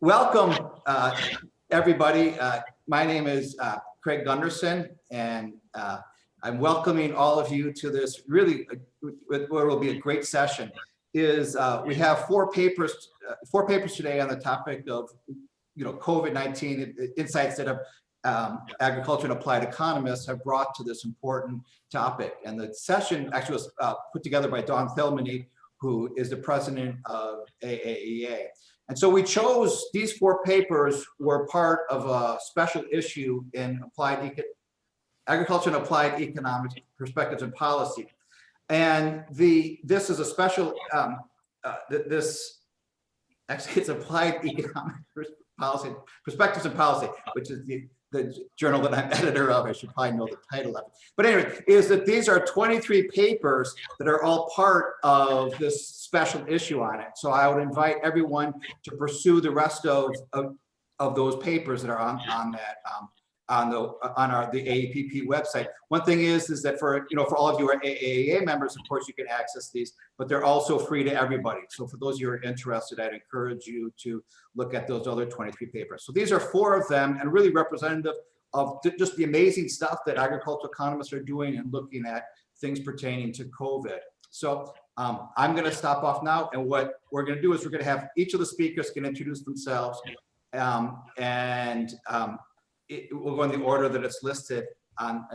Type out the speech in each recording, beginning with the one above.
Welcome, everybody. My name is Craig Gunderson, and I'm welcoming all of you to this really, what will be a great session. We have four papers today on the topic of, COVID-19 insights that agriculture and applied economists have brought to this important topic. And the session actually was put together by Dawn Thelmany, who is the president of AAEA. And so we chose, these four papers were part of a special issue in Agriculture and Applied Economics Perspectives and Policy. And this is a special, it's Applied Economic Policy, Perspectives and Policy, which is the journal that I'm editor of. I should probably know the title of it. But anyway, is that these are 23 papers that are all part of this special issue on it. So I would invite everyone to pursue the rest of those papers that are on the AEPP website. One thing is that for all of you who are AAEA members, of course you can access these, but they're also free to everybody. So for those of you who are interested, I'd encourage you to look at those other 23 papers. So these are four of them, and really representative of just the amazing stuff that agricultural economists are doing and looking at things pertaining to COVID. So I'm going to stop off now, and what we're going to do is we're going to have each of the speakers can introduce themselves, we'll go in the order that it's listed on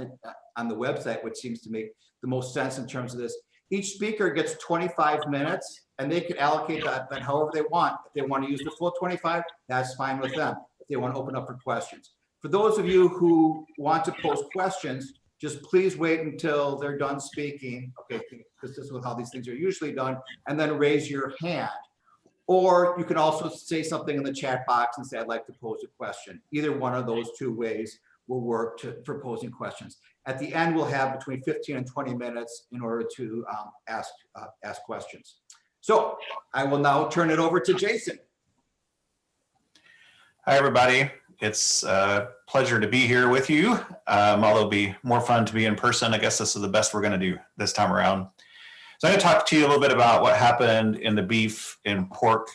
the website, which seems to make the most sense in terms of this. Each speaker gets 25 minutes, and they can allocate that however they want. If they want to use the full 25, that's fine with them. If they want to open up for questions. For those of you who want to pose questions, just please wait until they're done speaking, okay, because this is how these things are usually done, and then raise your hand. Or you can also say something in the chat box and say, I'd like to pose a question. Either one of those two ways will work for posing questions. At the end, we'll have between 15 and 20 minutes in order to ask questions. So I will now turn it over to Jason. Hi, everybody. It's a pleasure to be here with you. Although it'll be more fun to be in person, I guess this is the best we're going to do this time around. So I'm going to talk to you a little bit about what happened in the beef and pork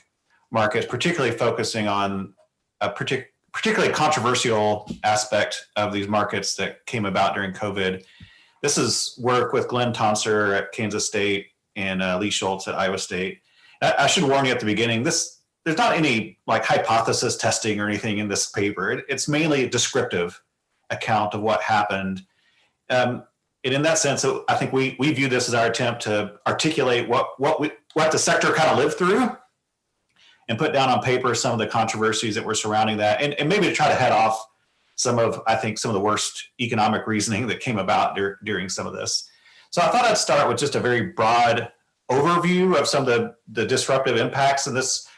markets, particularly focusing on a particularly controversial aspect of these markets that came about during COVID. This is work with Glenn Tonser at Kansas State and Lee Schultz at Iowa State. I should warn you at the beginning, there's not any like hypothesis testing or anything in this paper. It's mainly a descriptive account of what happened. And in that sense, I think we view this as our attempt to articulate what the sector kind of lived through and put down on paper some of the controversies that were surrounding that, and maybe to try to head off some of the worst economic reasoning that came about during some of this. So I thought I'd start with just a very broad overview of some of the disruptive impacts, and this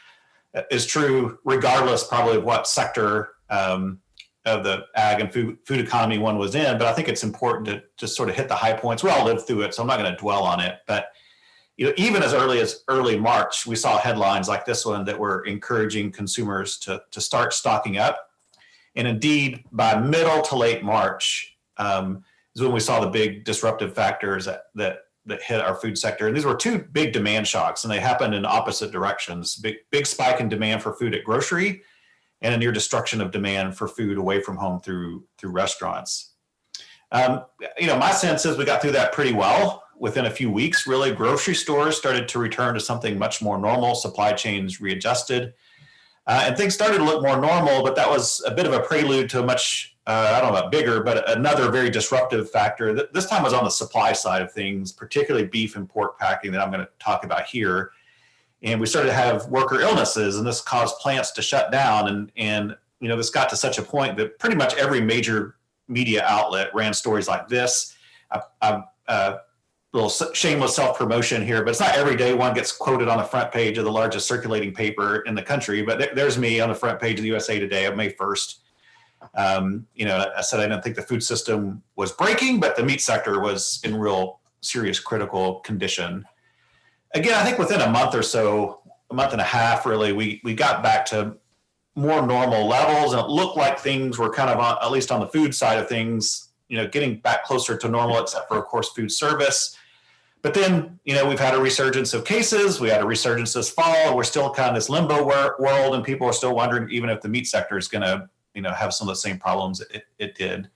is true regardless probably of what sector of the ag and food economy one was in, but I think it's important to just sort of hit the high points. We all lived through it, so I'm not going to dwell on it. But even as early March, we saw headlines like this one that were encouraging consumers to start stocking up. And indeed, by middle to late March is when we saw the big disruptive factors that hit our food sector. And these were two big demand shocks, and they happened in opposite directions. Big spike in demand for food at grocery, and a near destruction of demand for food away from home through restaurants. My sense is we got through that pretty well. Within a few weeks, really, grocery stores started to return to something much more normal. Supply chains readjusted, and things started to look more normal. But that was a bit of a prelude to a much, I don't know about bigger, but another very disruptive factor. This time was on the supply side of things, particularly beef and pork packing that I'm going to talk about here. And we started to have worker illnesses, and this caused plants to shut down. And this got to such a point that pretty much every major media outlet ran stories like this. Little shameless self-promotion here, but it's not every day one gets quoted on the front page of the largest circulating paper in the country. But there's me on the front page of the USA Today on May 1st. I said I didn't think the food system was breaking, but the meat sector was in real serious critical condition. Again, I think within a month or so, a month and a half, really, we got back to more normal levels, and it looked like things were kind of at least on the food side of things, getting back closer to normal, except for, of course, food service. But then, we've had a resurgence of cases. We had a resurgence this fall. We're still kind of this limbo world, and people are still wondering even if the meat sector is going to, have some of the same problems it did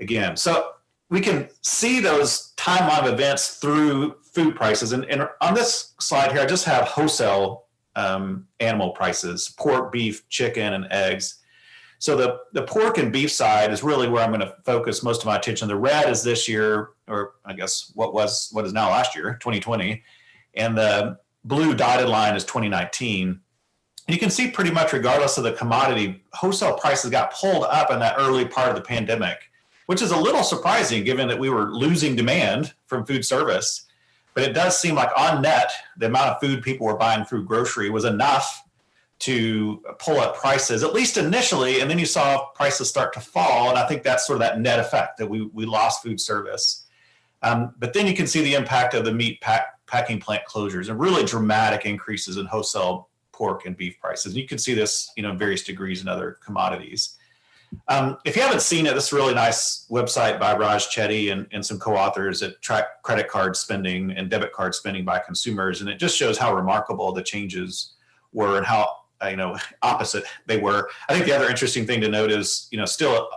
again. So we can see those timeline of events through food prices. And on this slide here, I just have wholesale animal prices: pork, beef, chicken, and eggs. So the pork and beef side is really where I'm going to focus most of my attention. The red is this year, or I guess what is now last year, 2020. And the blue dotted line is 2019. And you can see pretty much regardless of the commodity, wholesale prices got pulled up in that early part of the pandemic, which is a little surprising given that we were losing demand from food service. But it does seem like on net, the amount of food people were buying through grocery was enough to pull up prices, at least initially, and then you saw prices start to fall. And I think that's sort of that net effect that we lost food service. But then you can see the impact of the meat packing plant closures and really dramatic increases in wholesale pork and beef prices. And you can see this, in various degrees in other commodities. If you haven't seen it, this really nice website by Raj Chetty and some co-authors that track credit card spending and debit card spending by consumers. And it just shows how remarkable the changes were and how opposite they were. I think the other interesting thing to note is, still,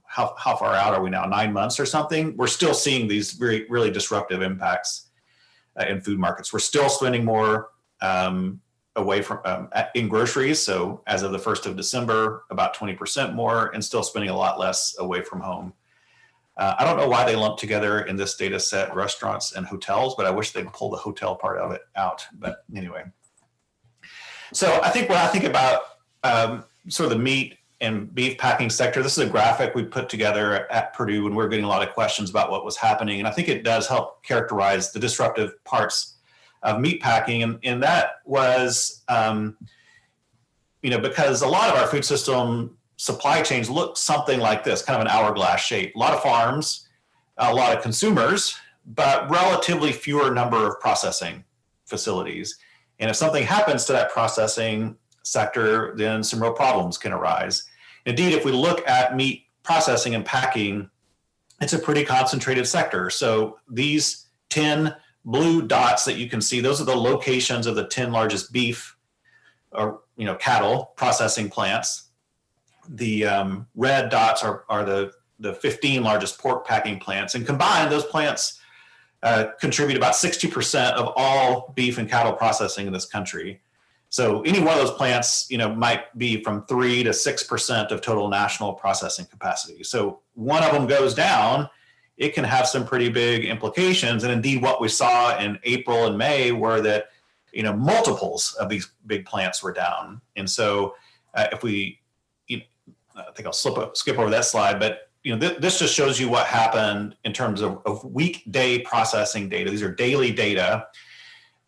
how far out are we now? 9 months or something? We're still seeing these really disruptive impacts in food markets. We're still spending more away from in groceries. So as of the 1st of December, about 20% more, and still spending a lot less away from home. I don't know why they lumped together in this data set restaurants and hotels, but I wish they'd pull the hotel part of it out. But anyway. So I think when I think about sort of the meat and beef packing sector, this is a graphic we put together at Purdue when we were getting a lot of questions about what was happening. And I think it does help characterize the disruptive parts of meat packing. And that was, because a lot of our food system supply chains look something like this, kind of an hourglass shape. A lot of farms, a lot of consumers, but relatively fewer number of processing facilities. And if something happens to that processing sector, then some real problems can arise. Indeed, if we look at meat processing and packing, it's a pretty concentrated sector. So these 10 blue dots that you can see, those are the locations of the 10 largest beef or cattle processing plants. The red dots are the 15 largest pork packing plants. And combined, those plants contribute about 60% of all beef and cattle processing in this country. So any one of those plants, might be from 3 to 6% of total national processing capacity. So one of them goes down, it can have some pretty big implications. And indeed, what we saw in April and May were that, multiples of these big plants were down. And so if we, I think I'll skip over that slide, but this just shows you what happened in terms of weekday processing data. These are daily data.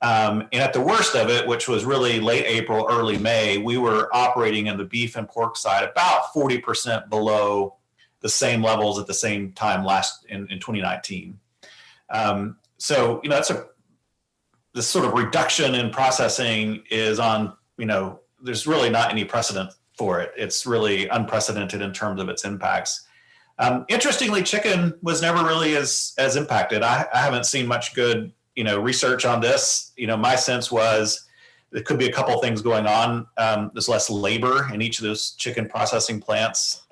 And at the worst of it, which was really late April, early May, we were operating in the beef and pork side about 40% below the same levels at the same time in 2019. So, that's this sort of reduction in processing is on, there's really not any precedent for it. It's really unprecedented in terms of its impacts. Interestingly, chicken was never really as impacted. I haven't seen much good, research on this. My sense was there could be a couple of things going on. There's less labor in each of those chicken processing plants.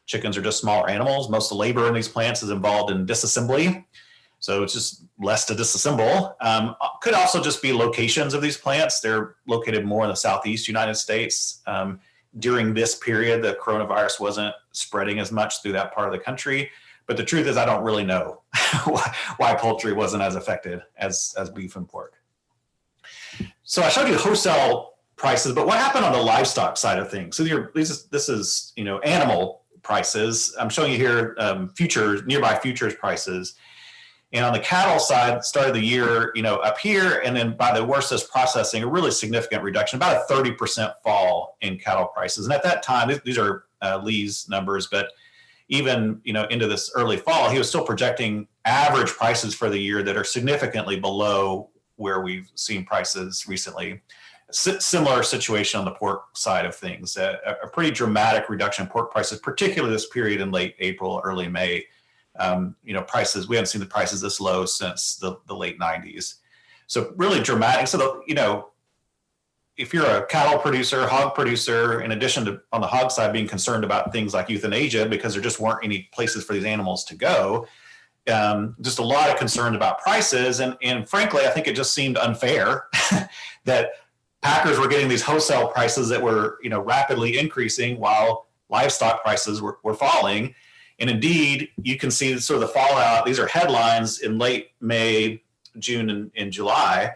Chickens are just smaller animals. Most of the labor in these plants is involved in disassembly. So it's just less to disassemble. Could also just be locations of these plants. They're located more in the Southeast United States. During this period, the coronavirus wasn't spreading as much through that part of the country. But the truth is, I don't really know why poultry wasn't as affected as beef and pork. So I showed you wholesale prices, but what happened on the livestock side of things? So this is animal prices. I'm showing you here nearby futures prices. And on the cattle side, start of the year, up here, and then by the worst is processing, a really significant reduction, about a 30% fall in cattle prices. And at that time, these are Lee's numbers, but even into this early fall, he was still projecting average prices for the year that are significantly below where we've seen prices recently. Similar situation on the pork side of things, a pretty dramatic reduction in pork prices, particularly this period in late April, early May. prices, we haven't seen the prices this low since the late 90s. So really dramatic. So, if you're a cattle producer, hog producer, in addition to on the hog side being concerned about things like euthanasia because there just weren't any places for these animals to go, just a lot of concern about prices. And frankly, I think it just seemed unfair that packers were getting these wholesale prices that were rapidly increasing while livestock prices were falling. And indeed, you can see sort of the fallout. These are headlines in late May, June, and July.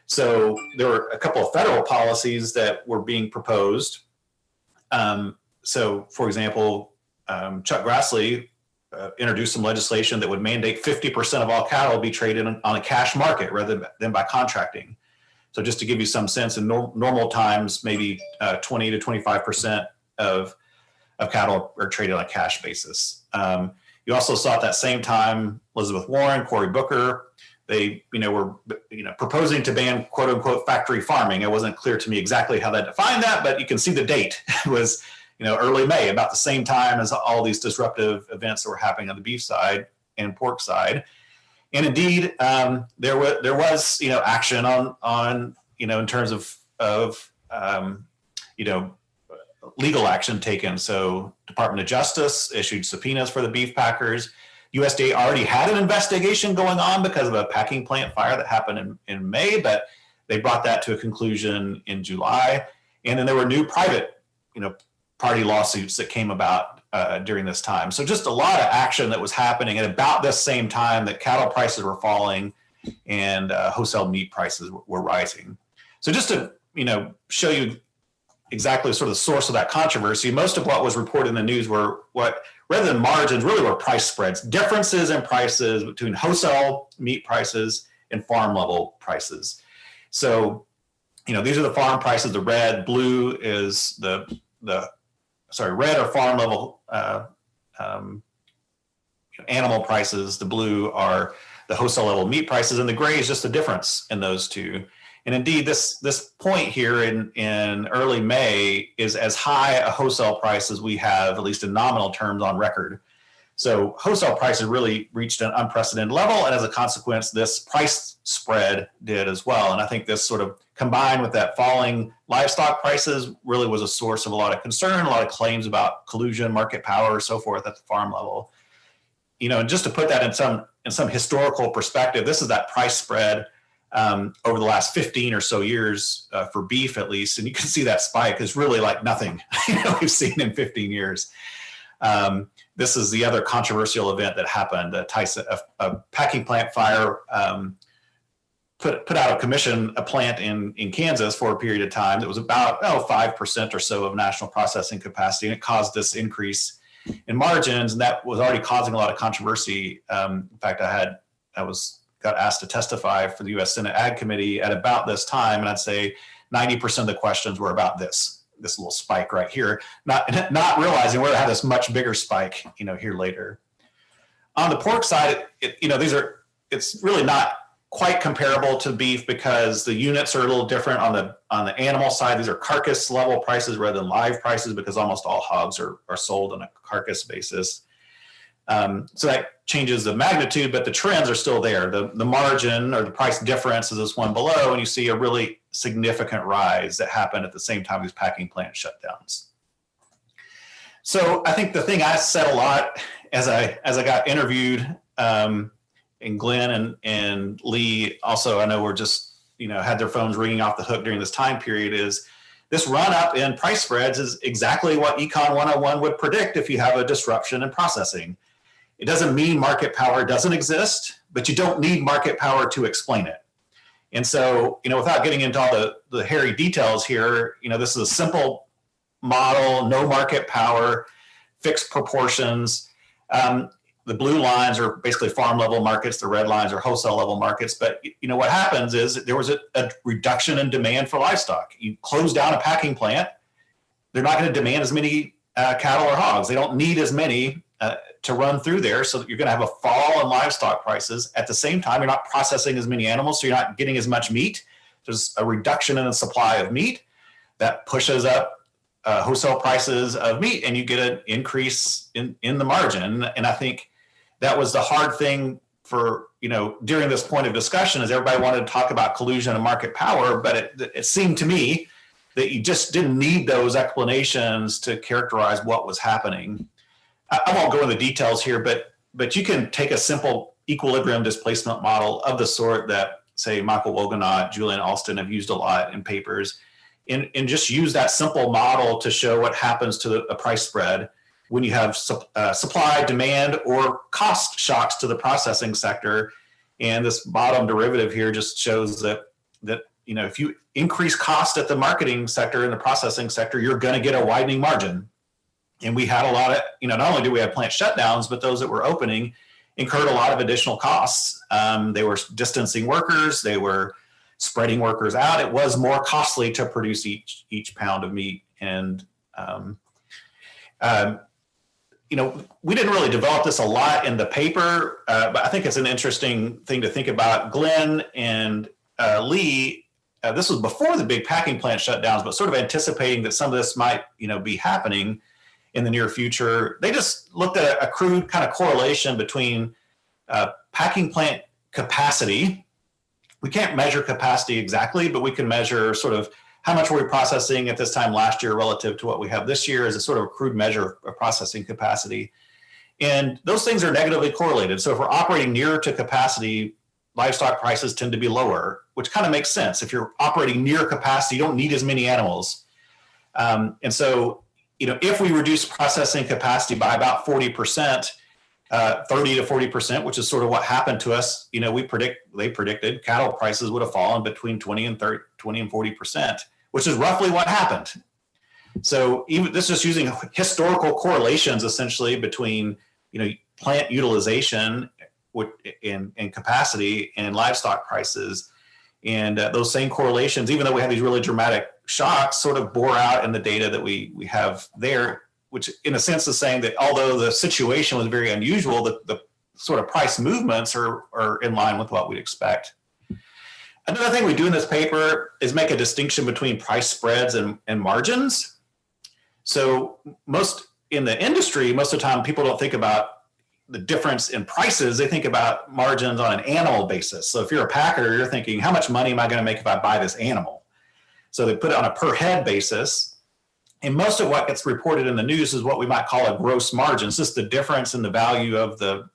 So there were a couple of federal policies that were being proposed. So, for example, Chuck Grassley introduced some legislation that would mandate 50% of all cattle be traded on a cash market rather than by contracting. So just to give you some sense, in normal times, maybe 20 to 25% of cattle are traded on a cash basis. You also saw at that same time, Elizabeth Warren, Cory Booker, they were proposing to ban quote unquote factory farming. It wasn't clear to me exactly how they defined that, but you can see the date. It was early May, about the same time as all these disruptive events that were happening on the beef side and pork side. And indeed, there was action on in terms of legal action taken. So Department of Justice issued subpoenas for the beef packers. USDA already had an investigation going on because of a packing plant fire that happened in May, but they brought that to a conclusion in July. And then there were new private, party lawsuits that came about during this time. So just a lot of action that was happening at about this same time that cattle prices were falling and wholesale meat prices were rising. So just to, show you exactly sort of the source of that controversy, most of what was reported in the news were rather than margins, really were price spreads, differences in prices between wholesale meat prices and farm level prices. So, these are the farm prices. The red, blue is red are farm level animal prices. The blue are the wholesale level meat prices, and the gray is just the difference in those two. And indeed, this point here in early May is as high a wholesale price as we have, at least in nominal terms, on record. So wholesale prices really reached an unprecedented level, and as a consequence, this price spread did as well. And I think this sort of combined with that falling livestock prices really was a source of a lot of concern, a lot of claims about collusion, market power, so forth at the farm level. And just to put that in some historical perspective, this is that price spread over the last 15 or so years for beef, at least. And you can see that spike is really like nothing we've seen in 15 years. This is the other controversial event that happened. A packing plant fire put out of commission a plant in Kansas for a period of time that was about 5% or so of national processing capacity, and it caused this increase in margins, and that was already causing a lot of controversy. In fact, I got asked to testify for the U.S. Senate Ag Committee at about this time, and I'd say 90% of the questions were about this little spike right here, not realizing we're going to have this much bigger spike, here later. On the pork side, it's really not quite comparable to beef because the units are a little different. On the animal side, these are carcass level prices rather than live prices because almost all hogs are sold on a carcass basis. So that changes the magnitude, but the trends are still there. The margin or the price difference is this one below, and you see a really significant rise that happened at the same time these packing plant shutdowns. So I think the thing I said a lot as I got interviewed, and Glenn and Lee also, I know were just, had their phones ringing off the hook during this time period, is this run up in price spreads is exactly what Econ 101 would predict if you have a disruption in processing. It doesn't mean market power doesn't exist, but you don't need market power to explain it. And so, without getting into all the hairy details here, this is a simple model, no market power, fixed proportions. The blue lines are basically farm level markets. The red lines are wholesale level markets. But what happens is there was a reduction in demand for livestock. You close down a packing plant, they're not going to demand as many cattle or hogs. They don't need as many to run through there. So you're going to have a fall in livestock prices. At the same time, you're not processing as many animals, so you're not getting as much meat. There's a reduction in the supply of meat that pushes up wholesale prices of meat, and you get an increase in the margin. And I think that was the hard thing for, during this point of discussion, is everybody wanted to talk about collusion and market power, but it seemed to me that you just didn't need those explanations to characterize what was happening. I won't go into details here, but you can take a simple equilibrium displacement model of the sort that, say, Michael Woganot, Julian Alston have used a lot in papers, and just use that simple model to show what happens to a price spread when you have supply, demand, or cost shocks to the processing sector. And this bottom derivative here just shows that if you increase cost at the marketing sector and the processing sector, you're going to get a widening margin. And we had a lot of, not only do we have plant shutdowns, but those that were opening incurred a lot of additional costs. They were distancing workers, they were spreading workers out. It was more costly to produce each pound of meat. And we didn't really develop this a lot in the paper, but I think it's an interesting thing to think about. Glenn and Lee, this was before the big packing plant shutdowns, but sort of anticipating that some of this might, be happening in the near future. They just looked at a crude kind of correlation between packing plant capacity. We can't measure capacity exactly, but we can measure sort of how much were we processing at this time last year relative to what we have this year as a sort of a crude measure of processing capacity. And those things are negatively correlated. So if we're operating nearer to capacity, livestock prices tend to be lower, which kind of makes sense. If you're operating near capacity, you don't need as many animals. And so, if we reduce processing capacity by about 40%, 30 to 40%, which is sort of what happened to us, they predicted cattle prices would have fallen between 20 and 40%, which is roughly what happened. So even this is using historical correlations essentially between, plant utilization and capacity and livestock prices. And those same correlations, even though we had these really dramatic shocks, sort of bore out in the data that we have there, which in a sense is saying that although the situation was very unusual, the sort of price movements are in line with what we'd expect. Another thing we do in this paper is make a distinction between price spreads and margins. So most in the industry, most of the time people don't think about the difference in prices. They think about margins on an animal basis. So if you're a packer, you're thinking, how much money am I going to make if I buy this animal? So they put it on a per head basis. And most of what gets reported in the news is what we might call a gross margin. It's just the difference in the value of the,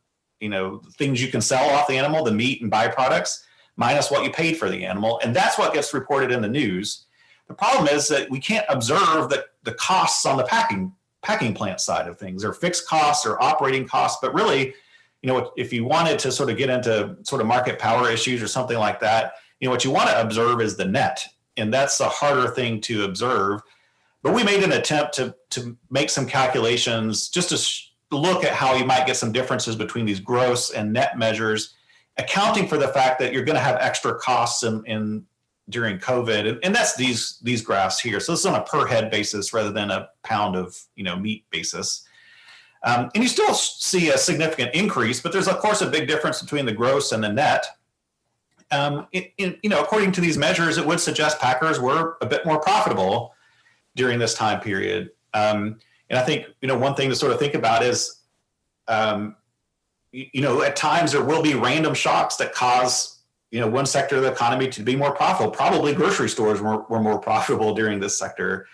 things you can sell off the animal, the meat and byproducts, minus what you paid for the animal. And that's what gets reported in the news. The problem is that we can't observe the costs on the packing plant side of things. They're fixed costs or operating costs, but really, if you wanted to sort of get into sort of market power issues or something like that, what you want to observe is the net. And that's a harder thing to observe. But we made an attempt to make some calculations just to look at how you might get some differences between these gross and net measures, accounting for the fact that you're going to have extra costs during COVID. And that's these graphs here. So this is on a per head basis rather than a pound of meat basis. And you still see a significant increase, but there's of course a big difference between the gross and the net. According to these measures, it would suggest packers were a bit more profitable during this time period. And I think, one thing to sort of think about is, at times there will be random shocks that cause, one sector of the economy to be more profitable. Probably grocery stores were more profitable during this sector.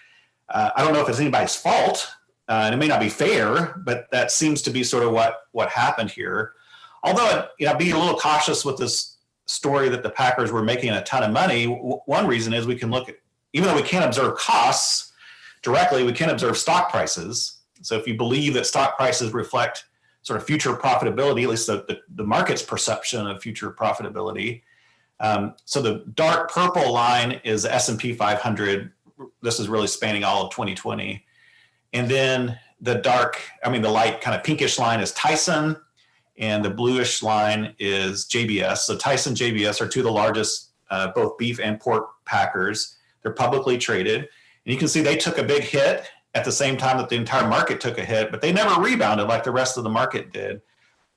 I don't know if it's anybody's fault, and it may not be fair, but that seems to be sort of what happened here. Although, I'd be a little cautious with this story that the packers were making a ton of money. One reason is we can look at, even though we can't observe costs directly, we can observe stock prices. So if you believe that stock prices reflect sort of future profitability, at least the market's perception of future profitability. So the dark purple line is S&P 500. This is really spanning all of 2020. And then the light kind of pinkish line is Tyson, and the bluish line is JBS. So Tyson, JBS are two of the largest both beef and pork packers. They're publicly traded. And you can see they took a big hit at the same time that the entire market took a hit, but they never rebounded like the rest of the market did.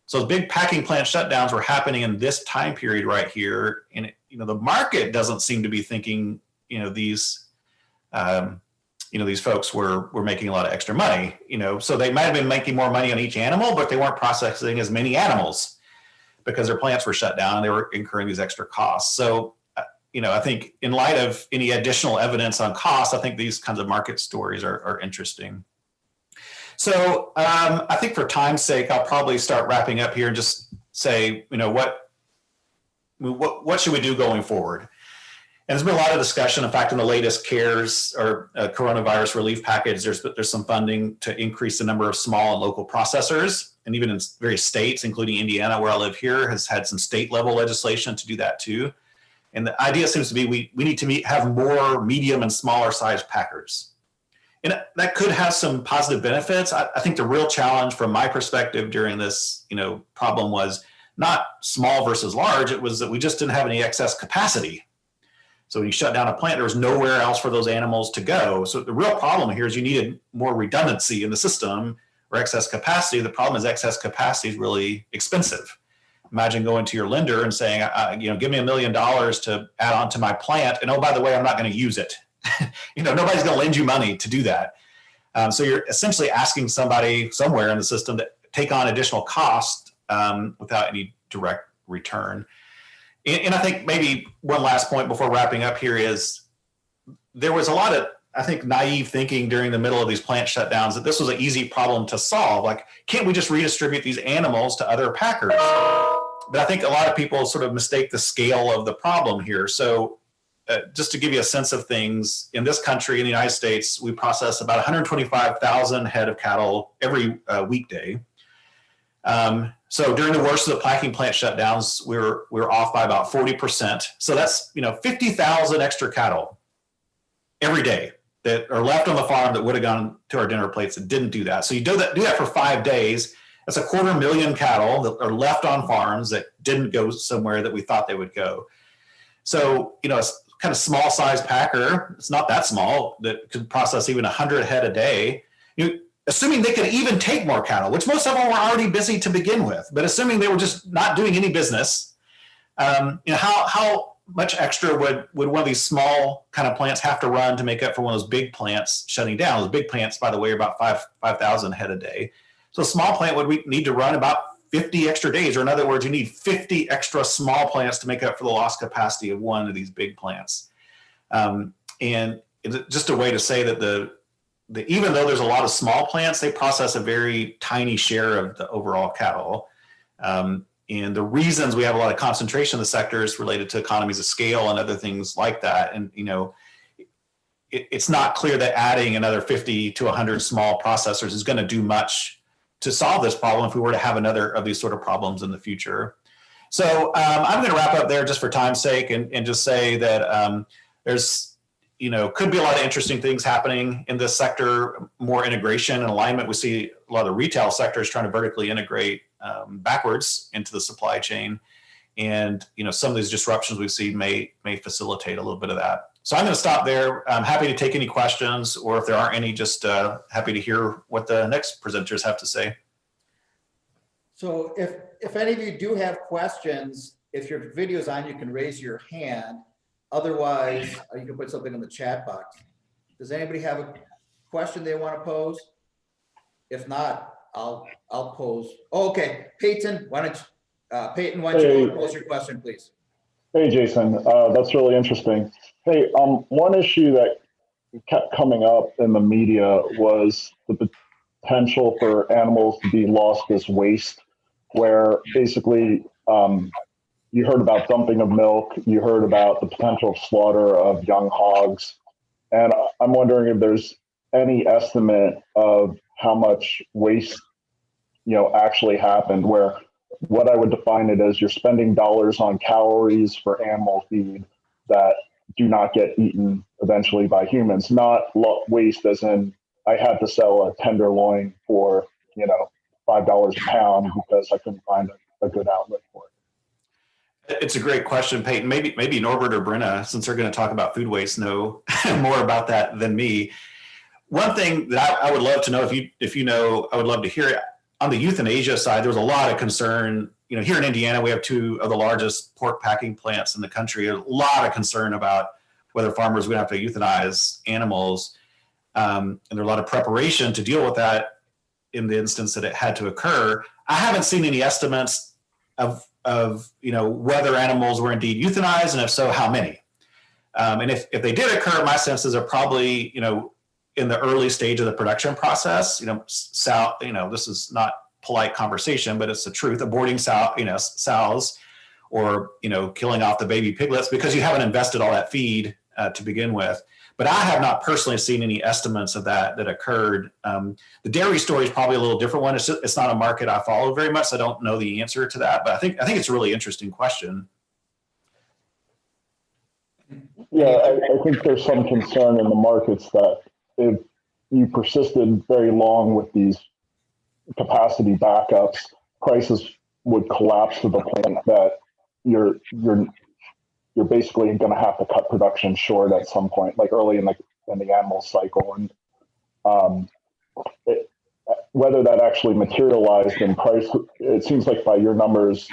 So big packing plant shutdowns were happening in this time period right here. And the market doesn't seem to be thinking, these these folks were making a lot of extra money, so they might have been making more money on each animal, but they weren't processing as many animals because their plants were shut down and they were incurring these extra costs. So, I think in light of any additional evidence on cost, I think these kinds of market stories are interesting. So I think for time's sake, I'll probably start wrapping up here and just say, what should we do going forward? And there's been a lot of discussion. In fact, in the latest CARES or coronavirus relief package, there's some funding to increase the number of small and local processors. And even in various states, including Indiana, where I live here, has had some state level legislation to do that too. And the idea seems to be we need to have more medium and smaller size packers. And that could have some positive benefits. I think the real challenge from my perspective during this problem was not small versus large. It was that we just didn't have any excess capacity. So when you shut down a plant, there was nowhere else for those animals to go. So the real problem here is you needed more redundancy in the system or excess capacity. The problem is excess capacity is really expensive. Imagine going to your lender and saying, give me $1 million to add on to my plant. And oh, by the way, I'm not going to use it. Nobody's going to lend you money to do that. So you're essentially asking somebody somewhere in the system to take on additional cost without any direct return. And I think maybe one last point before wrapping up here is there was a lot of, I think, naive thinking during the middle of these plant shutdowns that this was an easy problem to solve. Like, can't we just redistribute these animals to other packers? But I think a lot of people sort of mistake the scale of the problem here. So just to give you a sense of things, in this country, in the United States, we process about 125,000 head of cattle every weekday. So during the worst of the packing plant shutdowns, we were off by about 40%. So that's 50,000 extra cattle every day that are left on the farm that would have gone to our dinner plates that didn't do that. So you do that for 5 days. That's 250,000 cattle that are left on farms that didn't go somewhere that we thought they would go. So a kind of small size packer, it's not that small, that could process even 100 head a day. Assuming they could even take more cattle, which most of them were already busy to begin with, but assuming they were just not doing any business, how much extra would one of these small kind of plants have to run to make up for one of those big plants shutting down? Those big plants, by the way, are about 5,000 head a day. So a small plant would need to run about 50 extra days, or in other words, you need 50 extra small plants to make up for the lost capacity of one of these big plants. And it's just a way to say that even though there's a lot of small plants, they process a very tiny share of the overall cattle. And the reasons we have a lot of concentration in the sector is related to economies of scale and other things like that. And, it's not clear that adding another 50 to 100 small processors is going to do much to solve this problem if we were to have another of these sort of problems in the future. So I'm going to wrap up there just for time's sake and just say that there's, could be a lot of interesting things happening in this sector, more integration and alignment. We see a lot of retail sectors trying to vertically integrate backwards into the supply chain. And, some of these disruptions we've seen may facilitate a little bit of that. So I'm going to stop there. I'm happy to take any questions, or if there aren't any, just happy to hear what the next presenters have to say. So if any of you do have questions, if your video's on, you can raise your hand. Otherwise, you can put something in the chat box. Does anybody have a question they want to pose? If not, I'll pose. Oh, okay, Peyton, why don't you pose your question, please? Hey, Jason, that's really interesting. Hey, one issue that kept coming up in the media was the potential for animals to be lost as waste, where basically you heard about dumping of milk, you heard about the potential slaughter of young hogs, and I'm wondering if there's any estimate of how much waste actually happened, where what I would define it as you're spending dollars on calories for animal feed that do not get eaten eventually by humans, not waste as in I had to sell a tenderloin for, $5 a pound because I couldn't find a good outlet for it. It's a great question, Peyton. Maybe Norbert or Brenna, since they're going to talk about food waste, know more about that than me. One thing that I would love to know, if you know, I would love to hear it. On the euthanasia side, there was a lot of concern. Here in Indiana, we have 2 of the largest pork packing plants in the country. A lot of concern about whether farmers would have to euthanize animals. and there are a lot of preparation to deal with that in the instance that it had to occur. I haven't seen any estimates of whether animals were indeed euthanized, and if so, how many. And if they did occur, my senses are probably, in the early stage of the production process. This is not polite conversation, but it's the truth. Aborting sows, or killing off the baby piglets because you haven't invested all that feed to begin with. But I have not personally seen any estimates of that occurred. The dairy story is probably a little different one. It's not a market I follow very much, so I don't know the answer to that. But I think it's a really interesting question. Yeah, I think there's some concern in the markets that if you persisted very long with these capacity backups, prices would collapse to the point that you're basically going to have to cut production short at some point, like early in the animal cycle. And whether that actually materialized in price, it seems like by your numbers,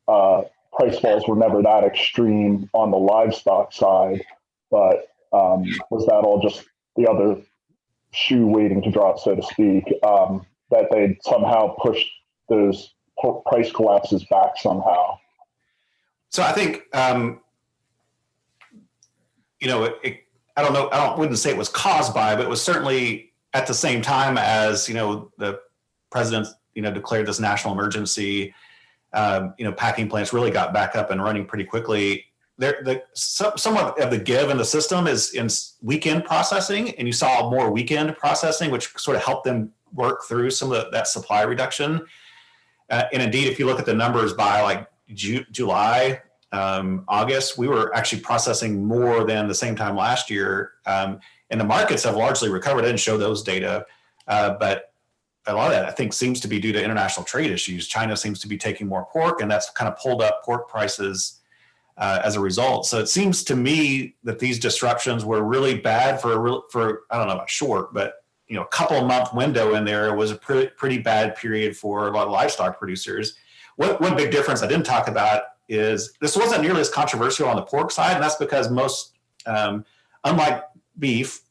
price falls were never that extreme on the livestock side, but was that all just the other shoe waiting to drop, so to speak, that they somehow pushed those price collapses back somehow? So I think, I don't know, wouldn't say it was caused by, but it was certainly at the same time as, the president, declared this national emergency, packing plants really got back up and running pretty quickly. Somewhat of the give in the system is in weekend processing, and you saw more weekend processing, which sort of helped them work through some of that supply reduction. And indeed, if you look at the numbers by like July, August, we were actually processing more than the same time last year. And the markets have largely recovered. I didn't show those data, but a lot of that, I think, seems to be due to international trade issues. China seems to be taking more pork, and that's kind of pulled up pork prices as a result. So it seems to me that these disruptions were really bad for I don't know about short, but a couple of month window in there was a pretty bad period for a lot of livestock producers. One big difference I didn't talk about is this wasn't nearly as controversial on the pork side, and that's because most, unlike beef,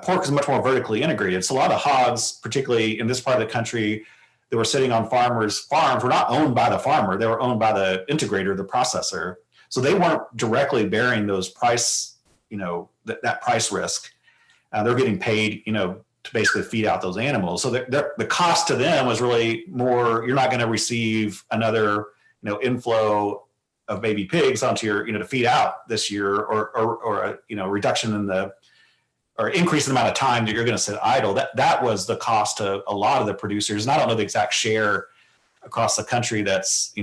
pork is much more vertically integrated. So a lot of hogs, particularly in this part of the country, that were sitting on farmers' farms were not owned by the farmer. They were owned by the integrator, the processor. So they weren't directly bearing those price, that price risk. They're getting paid, to basically feed out those animals. So the cost to them was really more, you're not going to receive another, inflow of baby pigs onto your, to feed out this year, or a, reduction in or increase in the amount of time that you're going to sit idle. That was the cost to a lot of the producers. And I don't know the exact share across the country that's,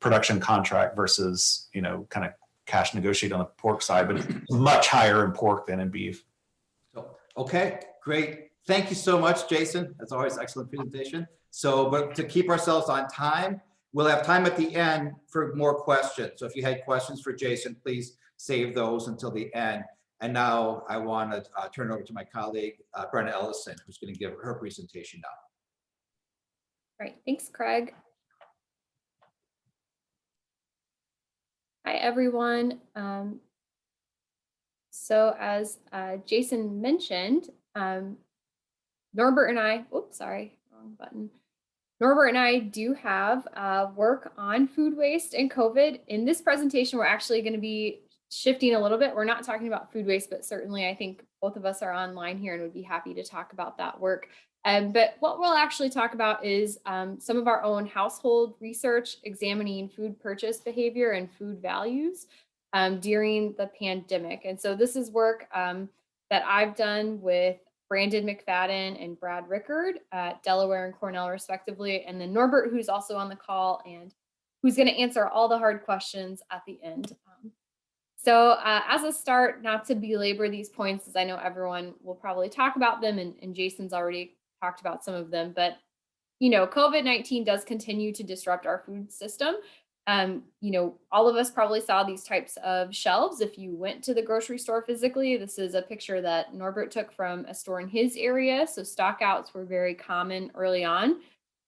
production contract versus, kind of cash negotiated on the pork side, but it's much higher in pork than in beef. Okay, great. Thank you so much, Jason. That's always excellent presentation. So, but to keep ourselves on time, we'll have time at the end for more questions. So if you had questions for Jason, please save those until the end. And now I want to turn it over to my colleague, Brenna Ellison, who's going to give her presentation now. Right, thanks, Craig. Hi, everyone. So as Jason mentioned, Norbert and I, oops, sorry, wrong button. Norbert and I do have work on food waste and COVID. In this presentation, we're actually going to be shifting a little bit. We're not talking about food waste, but certainly I think both of us are online here and would be happy to talk about that work. But what we'll actually talk about is some of our own household research examining food purchase behavior and food values during the pandemic. And so this is work that I've done with Brandon McFadden and Brad Rickard at Delaware and Cornell, respectively, and then Norbert, who's also on the call and who's going to answer all the hard questions at the end. So as a start, not to belabor these points, as I know everyone will probably talk about them, and Jason's already talked about some of them, but COVID-19 does continue to disrupt our food system. All of us probably saw these types of shelves if you went to the grocery store physically. This is a picture that Norbert took from a store in his area. So stockouts were very common early on.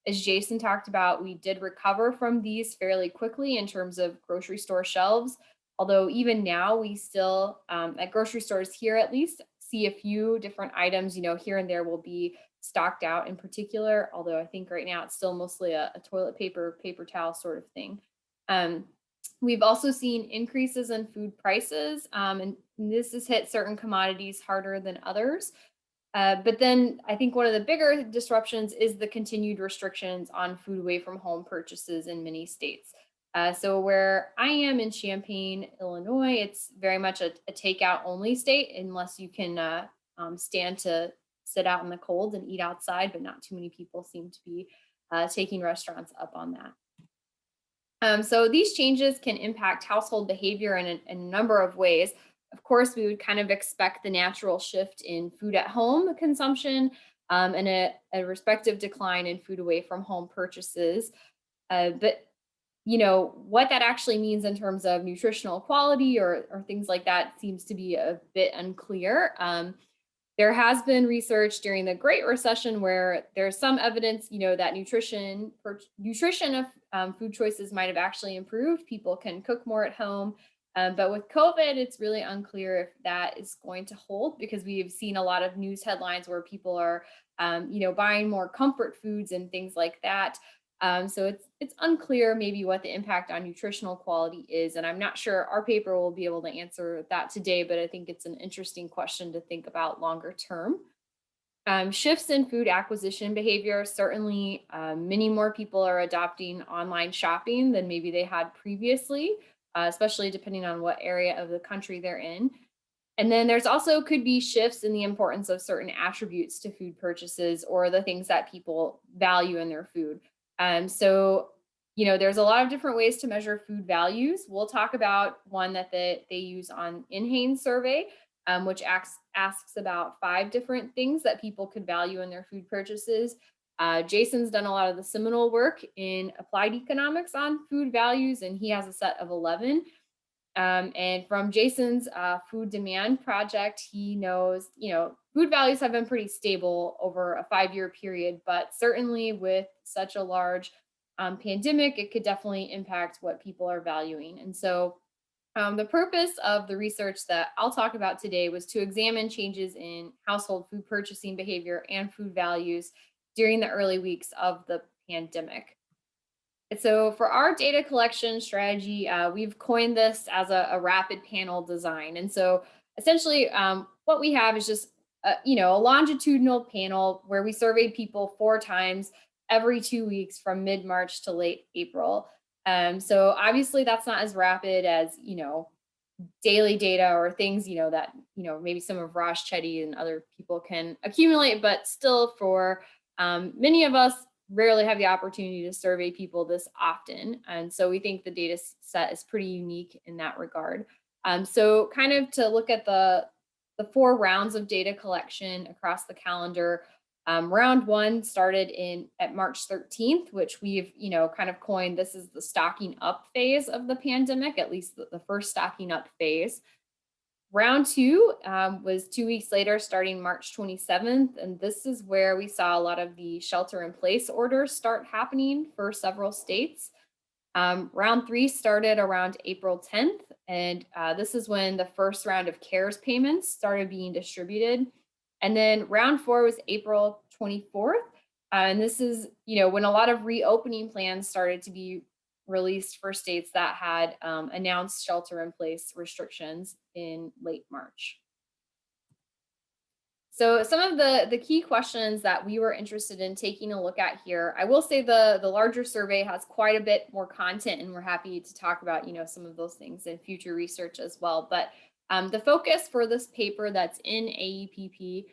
As Jason talked about, we did recover from these fairly quickly in terms of grocery store shelves. Although even now we still, at grocery stores here at least, see a few different items, here and there will be stocked out in particular, although I think right now it's still mostly a toilet paper, paper towel sort of thing. We've also seen increases in food prices, and this has hit certain commodities harder than others. But then I think one of the bigger disruptions is the continued restrictions on food away from home purchases in many states. So where I am in Champaign, Illinois, it's very much a takeout only state unless you can stand to sit out in the cold and eat outside, but not too many people seem to be taking restaurants up on that. So these changes can impact household behavior in a number of ways. Of course, we would kind of expect the natural shift in food at home consumption and a respective decline in food away from home purchases. But what that actually means in terms of nutritional quality or things like that seems to be a bit unclear. There has been research during the Great Recession where there's some evidence, that nutrition of food choices might have actually improved. People can cook more at home. But with COVID, it's really unclear if that is going to hold because we've seen a lot of news headlines where people are, buying more comfort foods and things like that. So it's unclear maybe what the impact on nutritional quality is. And I'm not sure our paper will be able to answer that today, but I think it's an interesting question to think about longer term. Shifts in food acquisition behavior, certainly many more people are adopting online shopping than maybe they had previously, especially depending on what area of the country they're in. And then there's also could be shifts in the importance of certain attributes to food purchases or the things that people value in their food. So, there's a lot of different ways to measure food values. We'll talk about one that they use on NHANES survey, which asks about 5 different things that people could value in their food purchases. Jason's done a lot of the seminal work in applied economics on food values, and he has a set of 11. And from Jason's food demand project, he knows, food values have been pretty stable over a 5-year period, but certainly with such a large pandemic, it could definitely impact what people are valuing. And so the purpose of the research that I'll talk about today was to examine changes in household food purchasing behavior and food values during the early weeks of the pandemic. So for our data collection strategy, we've coined this as a rapid panel design. And so essentially what we have is just, a longitudinal panel where we surveyed people 4 times every 2 weeks from mid-March to late April. So obviously that's not as rapid as, daily data or things, that, maybe some of Raj Chetty and other people can accumulate, but still for many of us, rarely have the opportunity to survey people this often. And so we think the data set is pretty unique in that regard. So kind of to look at the 4 rounds of data collection across the calendar, round 1 started at March 13th, which we've, kind of coined, this is the stocking up phase of the pandemic, at least the first stocking up phase. Round 2 was 2 weeks later, starting March 27th. And this is where we saw a lot of the shelter in place orders start happening for several states. Round 3 started around April 10th. And this is when the first round of CARES payments started being distributed. And then round 4 was April 24th. And this is, when a lot of reopening plans started to be released for states that had announced shelter in place restrictions in late March. So some of the key questions that we were interested in taking a look at here, I will say the larger survey has quite a bit more content, and we're happy to talk about, some of those things in future research as well. But the focus for this paper that's in AEPP,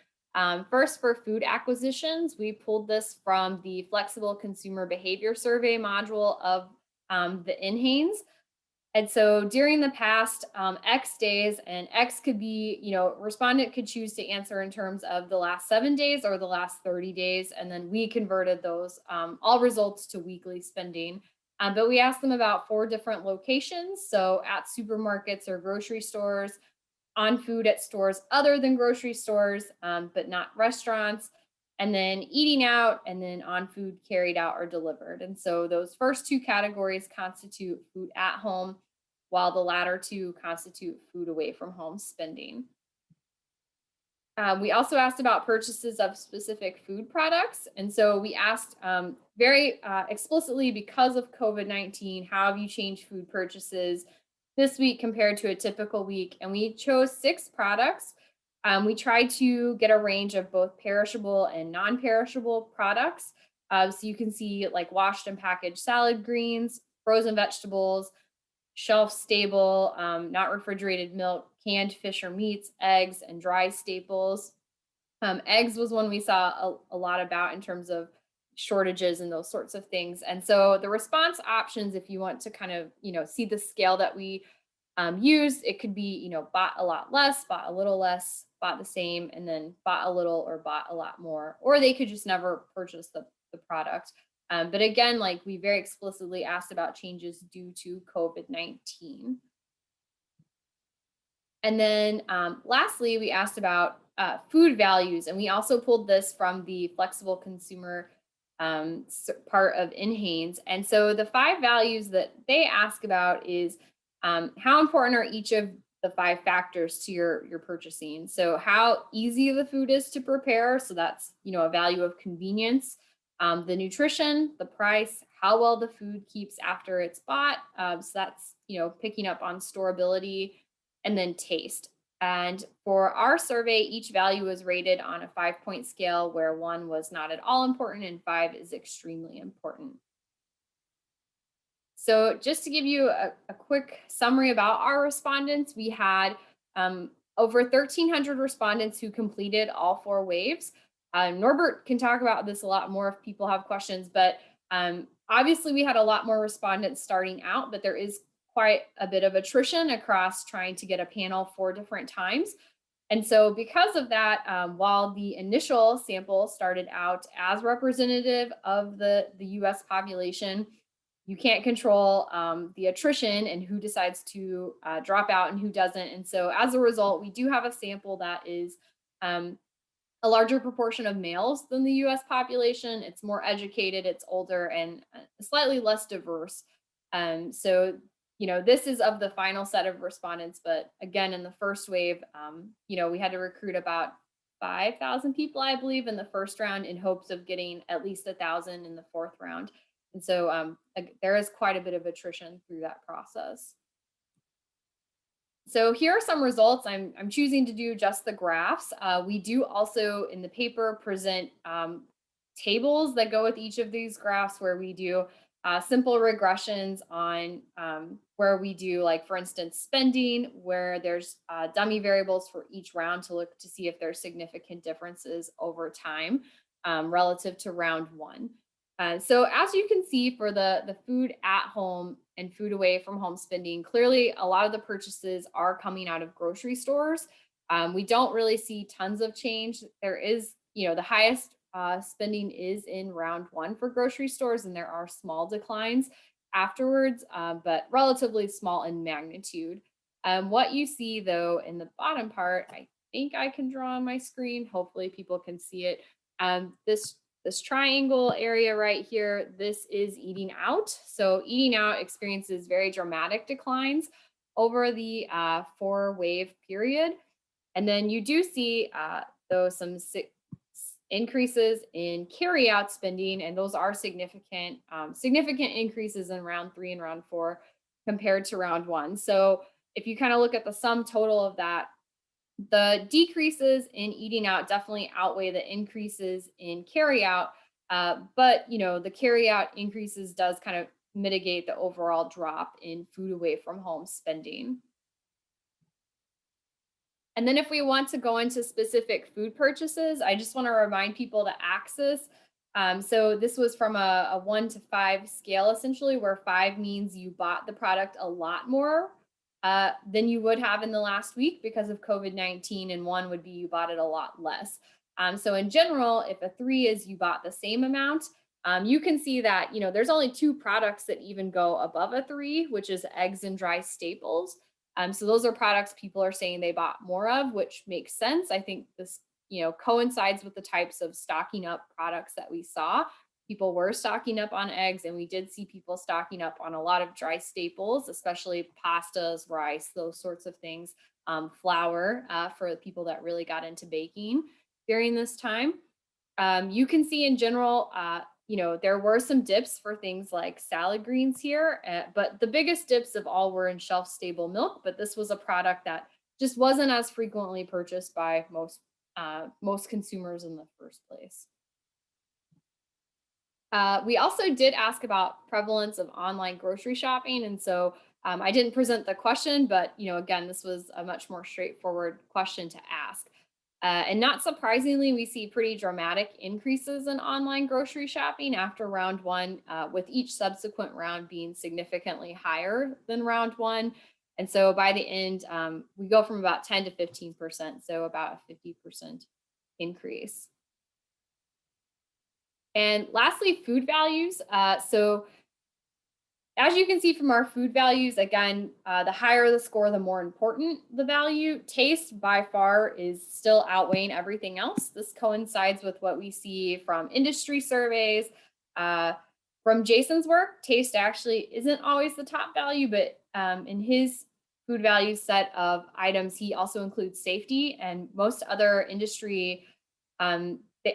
first for food acquisitions, we pulled this from the Flexible Consumer Behavior Survey module of the NHANES. And so during the past X days, and X could be, respondent could choose to answer in terms of the last 7 days or the last 30 days. And then we converted those all results to weekly spending. But we asked them about 4 different locations. So at supermarkets or grocery stores, on food at stores other than grocery stores, but not restaurants, and then eating out, and then on food carried out or delivered. And so those first 2 categories constitute food at home, while the latter 2 constitute food away from home spending. We also asked about purchases of specific food products. And so we asked very explicitly, because of COVID-19, how have you changed food purchases this week compared to a typical week? And we chose 6 products. We tried to get a range of both perishable and non-perishable products. So you can see like washed and packaged salad greens, frozen vegetables, shelf stable, not refrigerated milk, canned fish or meats, eggs, and dry staples. Eggs was one we saw a lot about in terms of shortages and those sorts of things. And so the response options, if you want to kind of, see the scale that we used, it could be, bought a lot less, bought a little less, bought the same, and then bought a little or bought a lot more, or they could just never purchase the product. But again, like we very explicitly asked about changes due to COVID-19. And then lastly, we asked about food values, and we also pulled this from the flexible consumer part of NHANES. And so the 5 values that they ask about is how important are each of the 5 factors to your purchasing. So how easy the food is to prepare. So that's, a value of convenience. The nutrition, the price, how well the food keeps after it's bought. So that's, picking up on storability, and then taste. And for our survey, each value was rated on a 5-point scale, where 1 was not at all important and 5 is extremely important. So just to give you a quick summary about our respondents, we had over 1,300 respondents who completed all 4 waves. Norbert can talk about this a lot more if people have questions, but obviously we had a lot more respondents starting out, but there is quite a bit of attrition across trying to get a panel 4 different times. And so because of that, while the initial sample started out as representative of the US population, you can't control the attrition and who decides to drop out and who doesn't. And so as a result, we do have a sample that is a larger proportion of males than the US population. It's more educated, it's older, and slightly less diverse. So this is of the final set of respondents, but again, in the first wave, we had to recruit about 5,000 people, I believe, in the first round, in hopes of getting at least 1,000 in the 4th round. And so there is quite a bit of attrition through that process. So here are some results. I'm choosing to do just the graphs. We do also in the paper present tables that go with each of these graphs, where we do simple regressions on where we do, like, for instance, spending, where there's dummy variables for each round to look to see if there's significant differences over time relative to round 1. So as you can see, for the food at home and food away from home spending, clearly a lot of the purchases are coming out of grocery stores. We don't really see tons of change. There is, the highest spending is in round 1 for grocery stores, and there are small declines afterwards, but relatively small in magnitude. What you see though in the bottom part, I think I can draw on my screen. Hopefully people can see it. This triangle area right here, this is eating out. So eating out experiences very dramatic declines over the 4-wave period. And then you do see though some increases in carry-out spending, and those are significant increases in round 3 and round 4 compared to round 1. So if you kind of look at the sum total of that, the decreases in eating out definitely outweigh the increases in carry out, but the carry out increases does kind of mitigate the overall drop in food away from home spending. And then if we want to go into specific food purchases, I just want to remind people the axis. So this was from a 1 to 5 scale, essentially, where 5 means you bought the product a lot more than you would have in the last week because of COVID-19, and 1 would be you bought it a lot less. So in general, if a 3 is you bought the same amount, you can see that, there's only 2 products that even go above a 3, which is eggs and dry staples. So those are products people are saying they bought more of, which makes sense. I think this, coincides with the types of stocking up products that we saw. people were stocking up on eggs, and we did see people stocking up on a lot of dry staples, especially pastas, rice, those sorts of things, flour for the people that really got into baking during this time. You can see in general, there were some dips for things like salad greens here, but the biggest dips of all were in shelf stable milk. But this was a product that just wasn't as frequently purchased by most consumers in the first place. We also did ask about prevalence of online grocery shopping. And so I didn't present the question, but again, this was a much more straightforward question to ask. And not surprisingly, we see pretty dramatic increases in online grocery shopping after round one, with each subsequent round being significantly higher than round one. And so by the end, we go from about 10 to 15%, so about a 50% increase. And lastly, food values. So as you can see from our food values, again, the higher the score, the more important the value. Taste by far is still outweighing everything else. This coincides with what we see from industry surveys. From Jason's work, taste actually isn't always the top value, but in his food value set of items, he also includes safety, and most other industry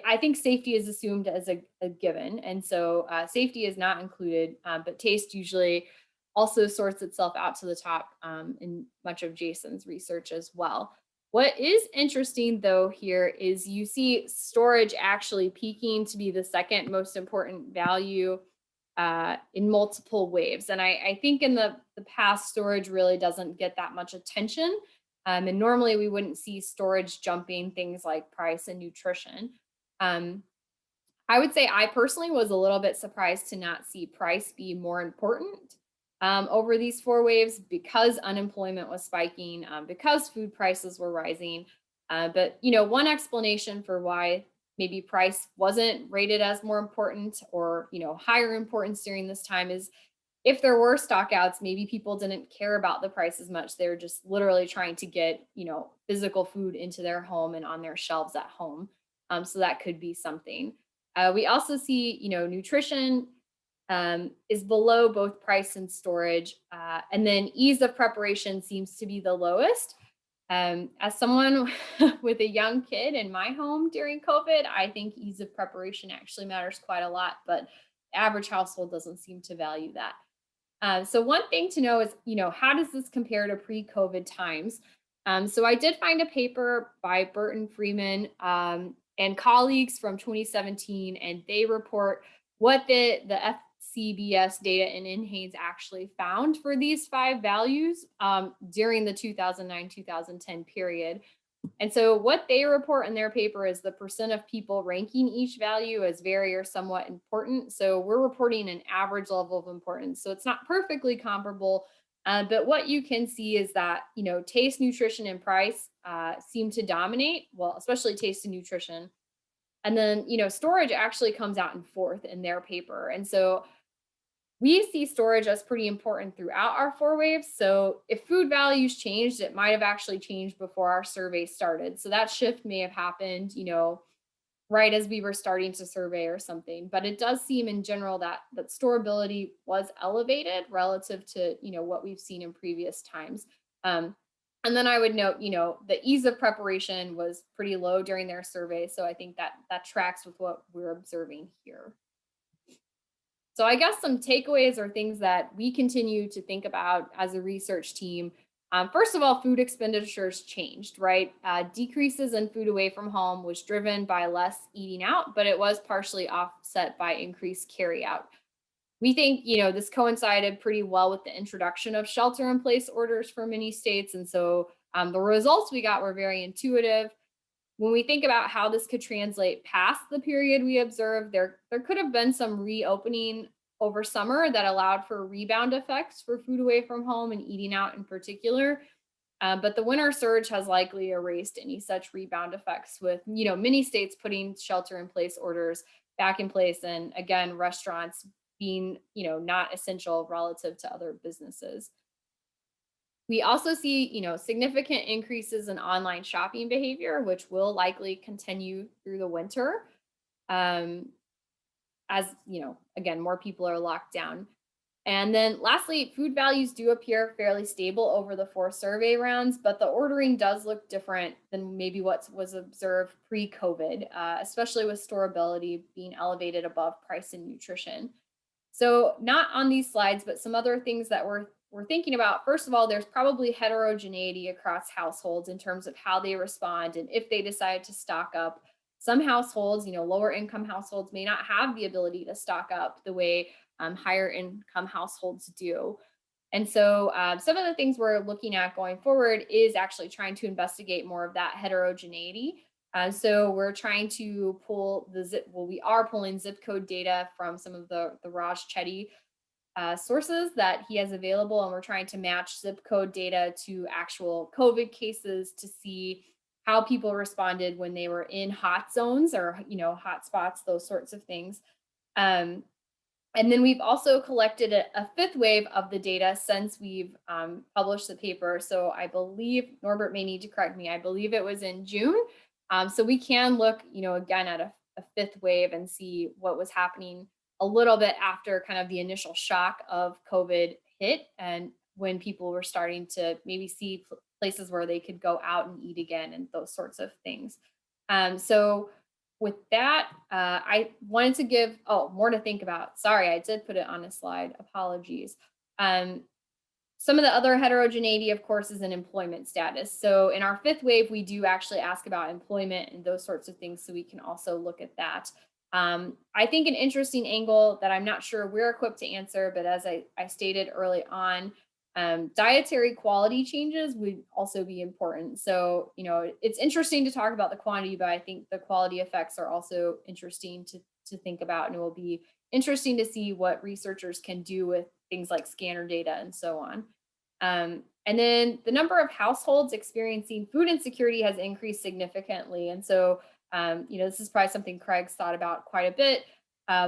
I think safety is assumed as a given. And so safety is not included, but taste usually also sorts itself out to the top in much of Jason's research as well. What is interesting though here is you see storage actually peaking to be the second most important value in multiple waves. And I think in the past, storage really doesn't get that much attention. And normally we wouldn't see storage jumping things like price and nutrition. I would say I personally was a little bit surprised to not see price be more important over these 4 waves, because unemployment was spiking, because food prices were rising. But one explanation for why maybe price wasn't rated as more important or higher importance during this time is if there were stockouts, maybe people didn't care about the price as much. They were just literally trying to get physical food into their home and on their shelves at home. So that could be something. We also see, nutrition is below both price and storage. And then ease of preparation seems to be the lowest. As someone with a young kid in my home during COVID, I think ease of preparation actually matters quite a lot, but the average household doesn't seem to value that. So one thing to know is, how does this compare to pre-COVID times? So I did find a paper by Burton Freeman and colleagues from 2017, and they report what the FCBS data and NHANES actually found for these 5 values during the 2009-2010 period. And so what they report in their paper is the percent of people ranking each value as very or somewhat important. So we're reporting an average level of importance. So it's not perfectly comparable, but what you can see is that, taste, nutrition, and price seem to dominate, well, especially taste and nutrition. And then, storage actually comes out in 4th in their paper. And so we see storage as pretty important throughout our 4 waves. So if food values changed, it might have actually changed before our survey started. So that shift may have happened, right as we were starting to survey or something. But it does seem in general that storability was elevated relative to, what we've seen in previous times. And then I would note, the ease of preparation was pretty low during their survey. So I think that tracks with what we're observing here. So I guess some takeaways are things that we continue to think about as a research team. First of all, food expenditures changed, right? Decreases in food away from home was driven by less eating out, but it was partially offset by increased carry out. We think, this coincided pretty well with the introduction of shelter-in-place orders for many states. And so the results we got were very intuitive. When we think about how this could translate past the period we observed, there could have been some reopening over summer that allowed for rebound effects for food away from home and eating out in particular. But the winter surge has likely erased any such rebound effects, with many states putting shelter-in-place orders back in place, and again, restaurants being not essential relative to other businesses. We also see significant increases in online shopping behavior, which will likely continue through the winter. as, again, more people are locked down. And then lastly, food values do appear fairly stable over the 4 survey rounds, but the ordering does look different than maybe what was observed pre-COVID, especially with storability being elevated above price and nutrition. So not on these slides, but some other things that we're thinking about. First of all, there's probably heterogeneity across households in terms of how they respond and if they decide to stock up. Some households, lower income households may not have the ability to stock up the way higher income households do. And so some of the things we're looking at going forward is actually trying to investigate more of that heterogeneity. So we're trying to pull we are pulling zip code data from some of the Raj Chetty sources that he has available, and we're trying to match zip code data to actual COVID cases to see how people responded when they were in hot zones or hot spots, those sorts of things. And then we've also collected a 5th wave of the data since we've published the paper. So I believe, Norbert may need to correct me, I believe it was in June. So we can look, again at a 5th wave and see what was happening a little bit after kind of the initial shock of COVID hit and when people were starting to maybe see places where they could go out and eat again and those sorts of things. So with that, I wanted to give, more to think about. Sorry, I did put it on a slide. Apologies. Some of the other heterogeneity, of course, is in employment status. So in our 5th wave, we do actually ask about employment and those sorts of things. So we can also look at that. I think an interesting angle that I'm not sure we're equipped to answer, but as I stated early on, dietary quality changes would also be important. So, it's interesting to talk about the quantity, but I think the quality effects are also interesting to think about, and it will be interesting to see what researchers can do with things like scanner data and so on. And then the number of households experiencing food insecurity has increased significantly. And so, this is probably something Craig's thought about quite a bit.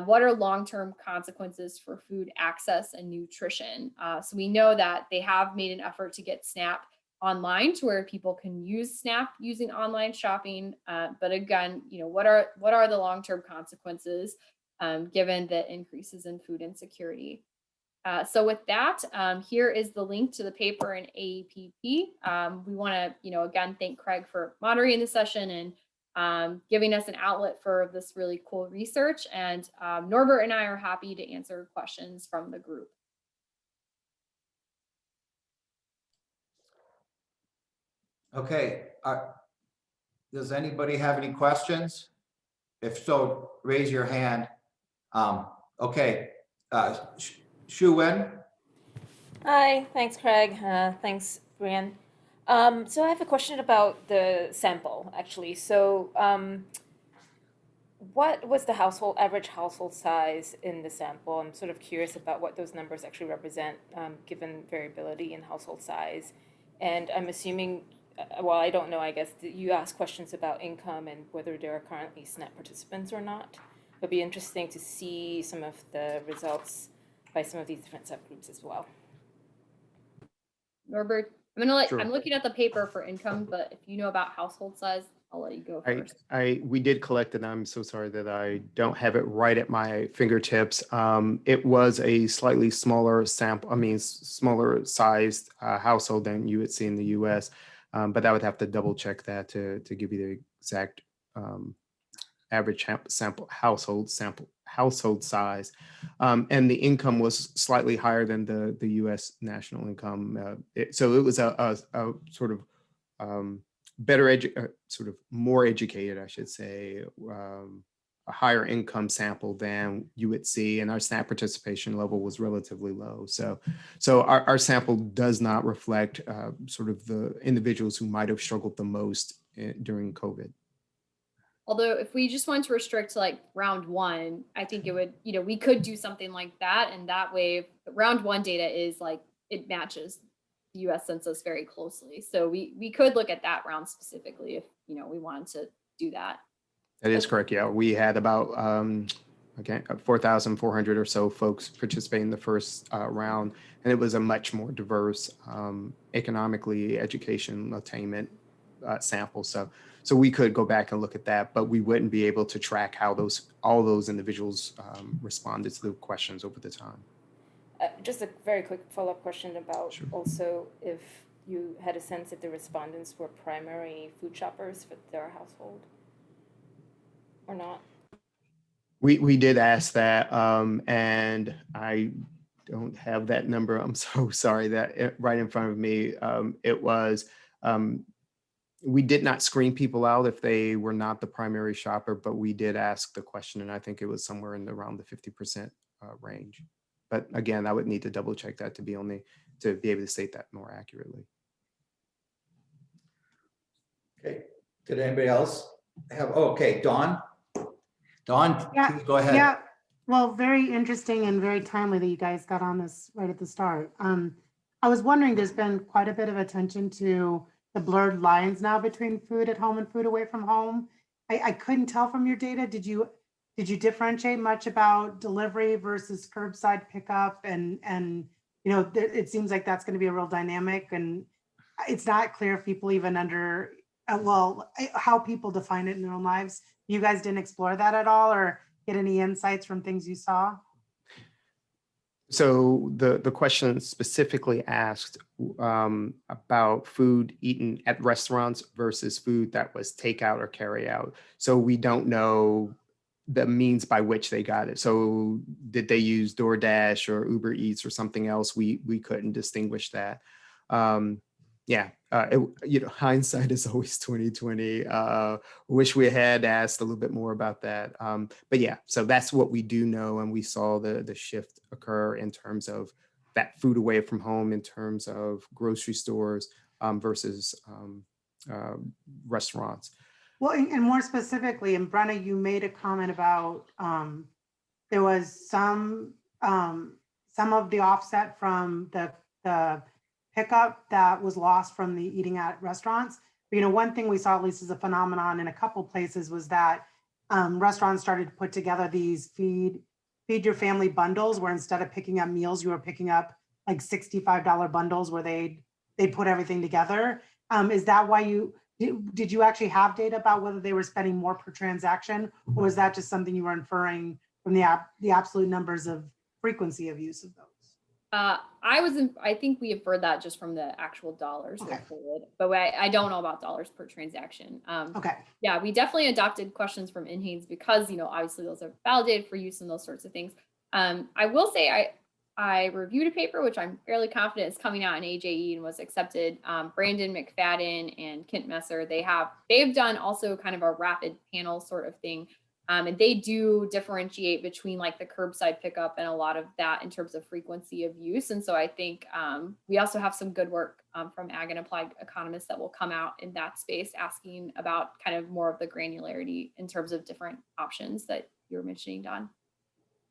What are long-term consequences for food access and nutrition? So we know that they have made an effort to get SNAP online to where people can use SNAP using online shopping. But again, what are the long-term consequences given the increases in food insecurity? So with that, here is the link to the paper in AEPP. We want to, again, thank Craig for moderating the session and giving us an outlet for this really cool research. And Norbert and I are happy to answer questions from the group. Okay. Does anybody have any questions? If so, raise your hand. Okay. Shu Wen? Hi, thanks, Craig. Thanks, Brian. So I have a question about the sample, actually. So what was the average household size in the sample? I'm sort of curious about what those numbers actually represent, given variability in household size. And I'm assuming, well, I don't know, I guess, you asked questions about income and whether there are currently SNAP participants or not. It'd be interesting to see some of the results by some of these different subgroups as well. Norbert, I'm Sure. looking at the paper for income, but if you know about household size, I'll let you go first. We did collect it. I'm so sorry that I don't have it right at my fingertips. It was a slightly smaller sample, smaller sized household than you would see in the US. But I would have to double check that to give you the exact average household size. And the income was slightly higher than the US national income. So it was a sort of sort of more educated, I should say, a higher income sample than you would see, and our SNAP participation level was relatively low. So our sample does not reflect sort of the individuals who might have struggled the most during COVID. Although if we just want to restrict to like round 1, I think it would, we could do something like that. And that way, round 1 data is like, it matches the US Census very closely. So we could look at that round specifically if, we wanted to do that. That is correct. Yeah, we had about 4,400 or so folks participate in the first round, and it was a much more diverse economically education attainment sample. So we could go back and look at that, but we wouldn't be able to track how all those individuals responded to the questions over the time. Just a very quick follow-up question about Sure. also if you had a sense if the respondents were primary food shoppers for their household or not. We did ask that, and I don't have that number. I'm so sorry that right in front of me. It was, we did not screen people out if they were not the primary shopper, but we did ask the question, and I think it was somewhere in around the 50% range. But again, I would need to double check that to be able to state that more accurately. Okay, did anybody else have, okay, Dawn? Dawn, Yeah, please go ahead. Yeah, well, very interesting and very timely that you guys got on this right at the start. I was wondering, there's been quite a bit of attention to the blurred lines now between food at home and food away from home. I couldn't tell from your data. Did you differentiate much about delivery versus curbside pickup? And you know, it seems like that's going to be a real dynamic, and it's not clear if people even how people define it in their own lives. You guys didn't explore that at all, or get any insights from things you saw? So the question specifically asked about food eaten at restaurants versus food that was takeout or carry out. So we don't know the means by which they got it. So did they use DoorDash or Uber Eats or something else? We couldn't distinguish that. Hindsight is always 2020. Wish we had asked a little bit more about that. But yeah, so that's what we do know, and we saw the shift occur in terms of that food away from home, in terms of grocery stores versus restaurants. Well, and more specifically, and Brenna, you made a comment about there was some of the offset from the pickup that was lost from the eating at restaurants. But, you know, one thing we saw, at least as a phenomenon in a couple places, was that restaurants started to put together these feed your family bundles, where instead of picking up meals, you were picking up like $65 bundles where they put everything together. Is that why did you actually have data about whether they were spending more per transaction, or was that just something you were inferring from the absolute numbers of frequency of use of those? I think we inferred that just from the actual dollars Okay. reported, but I don't know about dollars per transaction. Okay. Yeah, we definitely adopted questions from NHANES because, you know, obviously those are validated for use and those sorts of things. I will say I reviewed a paper, which I'm fairly confident is coming out in AJE and was accepted. Brandon McFadden and Kent Messer, they've done also kind of a rapid panel sort of thing. And they do differentiate between like the curbside pickup and a lot of that in terms of frequency of use. And so I think we also have some good work from ag and applied economists that will come out in that space, asking about kind of more of the granularity in terms of different options that you're mentioning, Don.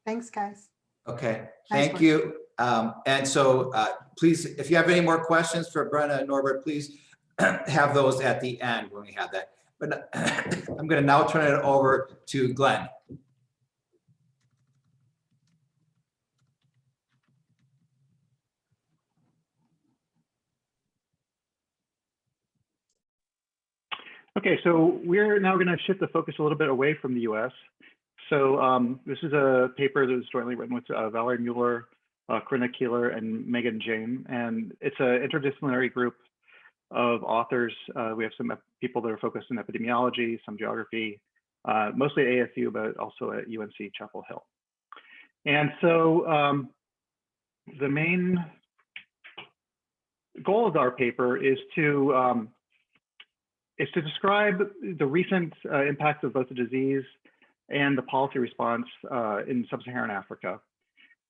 Thanks, guys. Okay, Nice thank work. you. And so please, if you have any more questions for Brenna and Norbert, please have those at the end when we have that. But I'm going to now turn it over to Glenn. Okay, so we're now going to shift the focus a little bit away from the US. So this is a paper that was jointly written with Valerie Mueller, Corinna Keeler, and Megan James. And it's an interdisciplinary group of authors. We have some people that are focused in epidemiology, some geography, mostly at ASU, but also at UNC Chapel Hill. And so the main goal of our paper is to describe the recent impacts of both the disease and the policy response in Sub-Saharan Africa,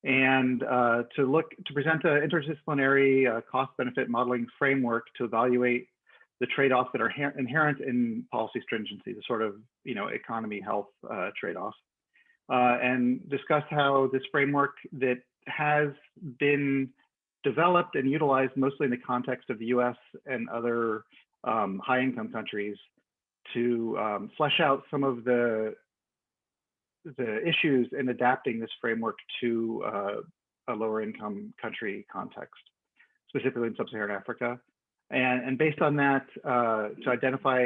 and to present an interdisciplinary cost-benefit modeling framework to evaluate the trade-offs that are inherent in policy stringency, the sort of, you know, economy health trade-offs, and discuss how this framework that has been developed and utilized mostly in the context of the US and other high-income countries to flesh out some of the issues in adapting this framework to a lower income country context, specifically in Sub-Saharan Africa. And based on that, to identify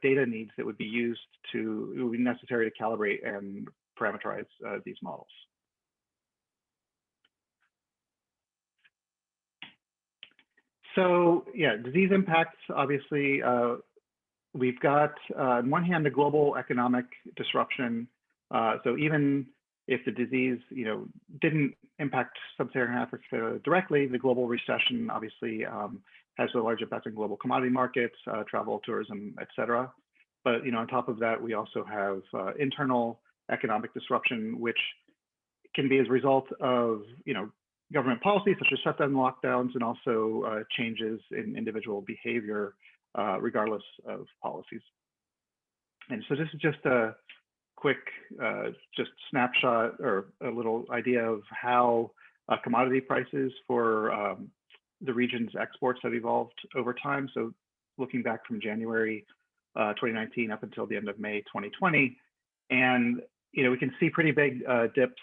data needs that would be necessary to calibrate and parameterize these models. So yeah, disease impacts, obviously, we've got on one hand, the global economic disruption. So even if the disease, didn't impact Sub-Saharan Africa directly, the global recession obviously has a large impact on global commodity markets, travel, tourism, et cetera. But on top of that, we also have internal economic disruption, which can be as a result of government policies such as shutdown lockdowns, and also changes in individual behavior regardless of policies. And so this is just a quick just snapshot or a little idea of how commodity prices for the region's exports have evolved over time. So looking back from January 2019 up until the end of May 2020, and we can see pretty big dips,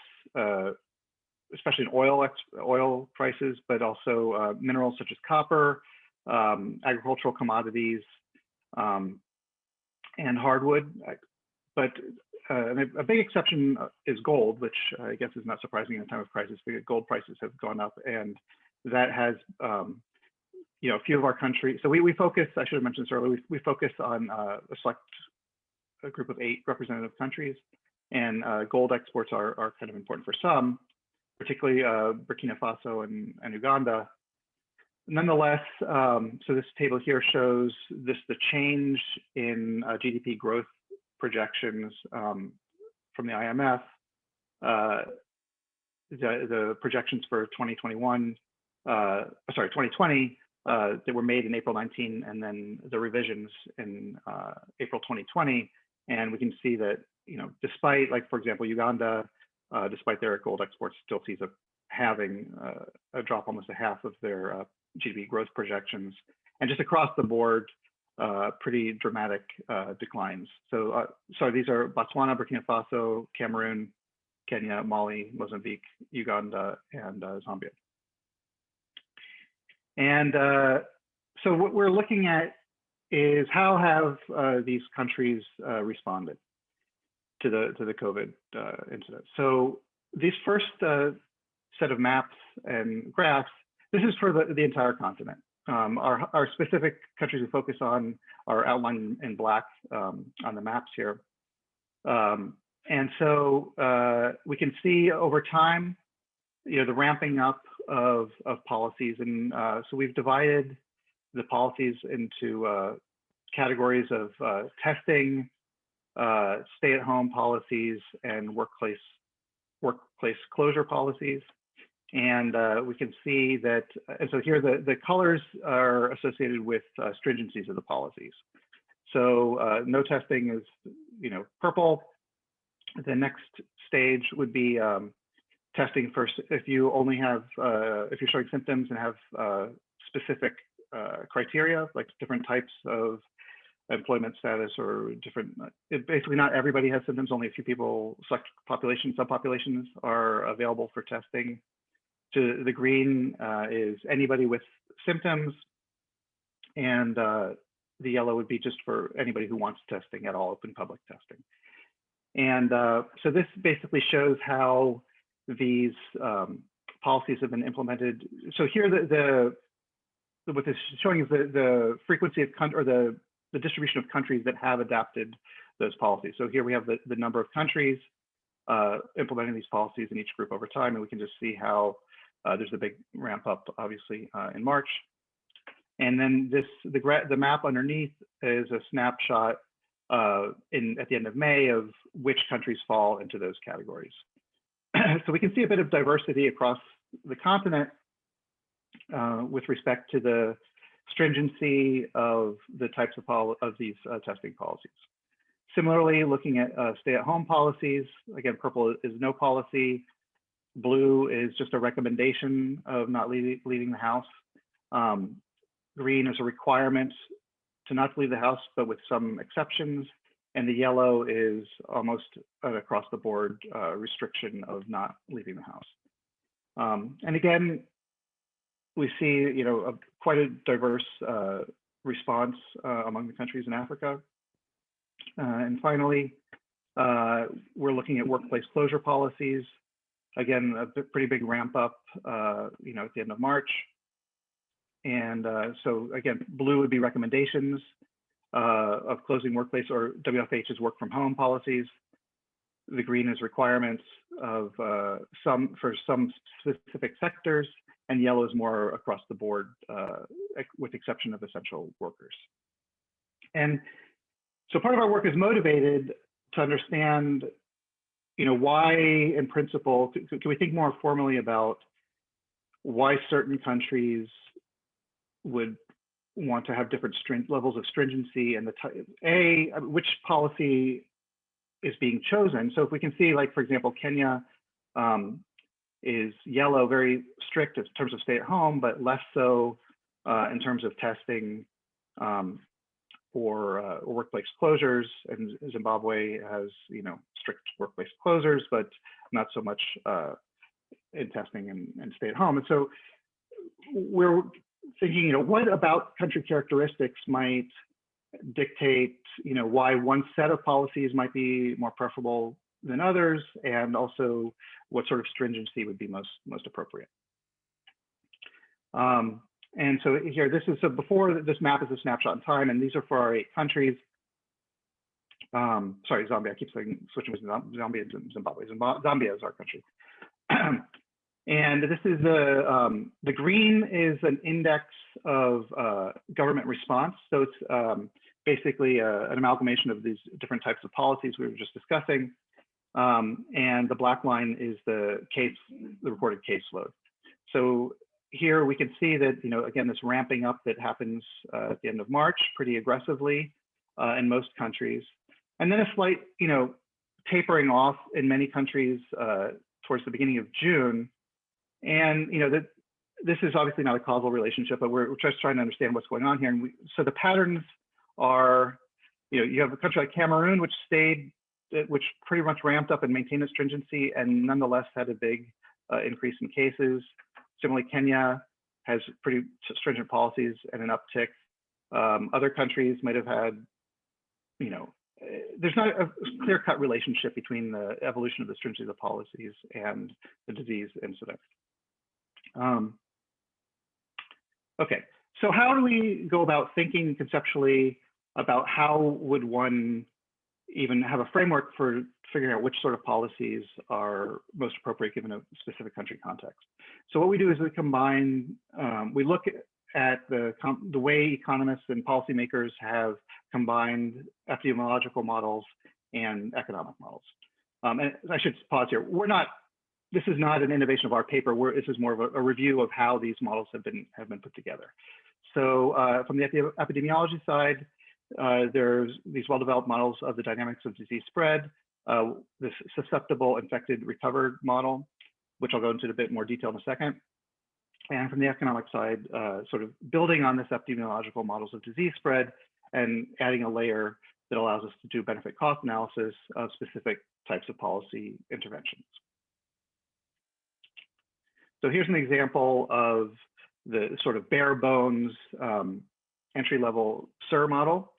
especially in oil prices, but also minerals such as copper, agricultural commodities, and hardwood. But a big exception is gold, which I guess is not surprising in a time of crisis, because gold prices have gone up, and that has, a few of our countries. So we focus, I should have mentioned this earlier, we focus on a group of 8 representative countries, and gold exports are kind of important for some, particularly Burkina Faso and Uganda. Nonetheless, so this table here shows the change in GDP growth projections from the IMF. The projections for 2020 that were made in April 19, and then the revisions in April 2020. And we can see that, despite, like, for example, Uganda, despite their gold exports, still sees having a drop almost a half of their GDP growth projections. And just across the board, pretty dramatic declines. So sorry, these are Botswana, Burkina Faso, Cameroon, Kenya, Mali, Mozambique, Uganda, and Zambia. And so what we're looking at is how have these countries responded to the COVID incident. So these first set of maps and graphs, this is for the entire continent. Our specific countries we focus on are outlined in black on the maps here. And so we can see over time, the ramping up of policies. And so we've divided the policies into categories of testing, stay-at-home policies, and workplace closure policies. And we can see that, and so here the colors are associated with stringencies of the policies. So no testing is, purple. The next stage would be testing first if you only have, if you're showing symptoms and have specific criteria, like different types of employment status or different, basically not everybody has symptoms, only a few people, select subpopulations are available for testing. To the green is anybody with symptoms, and the yellow would be just for anybody who wants testing at all, open public testing. And so this basically shows how these policies have been implemented. So here, what this is showing is the frequency of or the distribution of countries that have adapted those policies. So here we have the number of countries implementing these policies in each group over time, and we can just see how there's a big ramp up, obviously, in March. And then the map underneath is a snapshot at the end of May of which countries fall into those categories. So we can see a bit of diversity across the continent with respect to the stringency of the types of these testing policies. Similarly, looking at stay-at-home policies, again, purple is no policy, blue is just a recommendation of not leaving the house. Green is a requirement to not leave the house, but with some exceptions. And the yellow is almost an across the board restriction of not leaving the house. And again, we see, quite a diverse response among the countries in Africa. And finally, we're looking at workplace closure policies. Again, a pretty big ramp up, at the end of March. And so again, blue would be recommendations of closing workplace or WFH's work from home policies. The green is requirements of for some specific sectors, and yellow is more across the board, with exception of essential workers. And so part of our work is motivated to understand, why in principle, can we think more formally about why certain countries would want to have different levels of stringency, and which policy is being chosen. So if we can see, like, for example, Kenya is yellow, very strict in terms of stay at home, but less so in terms of testing or workplace closures. And Zimbabwe has, strict workplace closures, but not so much in testing and stay at home. And so we're thinking, what about country characteristics might dictate, why one set of policies might be more preferable than others, and also what sort of stringency would be most appropriate. And so here, before this map is a snapshot in time, and these are for our 8 countries. Sorry, Zambia. I keep saying switching with Zambia and Zimbabwe. Zambia is our country. And this is the green is an index of government response. So it's basically an amalgamation of these different types of policies we were just discussing. And the black line is the reported caseload. So here we can see that, again, this ramping up that happens at the end of March pretty aggressively in most countries. And then a slight, tapering off in many countries towards the beginning of June. And, this is obviously not a causal relationship, but we're just trying to understand what's going on here. And so the patterns are, you have a country like Cameroon, which pretty much ramped up and maintained its stringency, and nonetheless had a big increase in cases. Similarly, Kenya has pretty stringent policies and an uptick. Other countries might have had, there's not a clear-cut relationship between the evolution of the stringency of the policies and the disease incidence. Okay, so how do we go about thinking conceptually about how would one even have a framework for figuring out which sort of policies are most appropriate given a specific country context? So what we do is we combine, we look at the way economists and policymakers have combined epidemiological models and economic models. And I should pause here. This is not an innovation of our paper. This is more of a review of how these models have been put together. So from the epidemiology side, there's these well-developed models of the dynamics of disease spread, this susceptible, infected, recovered model, which I'll go into a bit more detail in a second. And from the economic side, sort of building on this epidemiological models of disease spread and adding a layer that allows us to do benefit cost analysis of specific types of policy interventions. So here's an example of the sort of bare bones entry-level SIR model.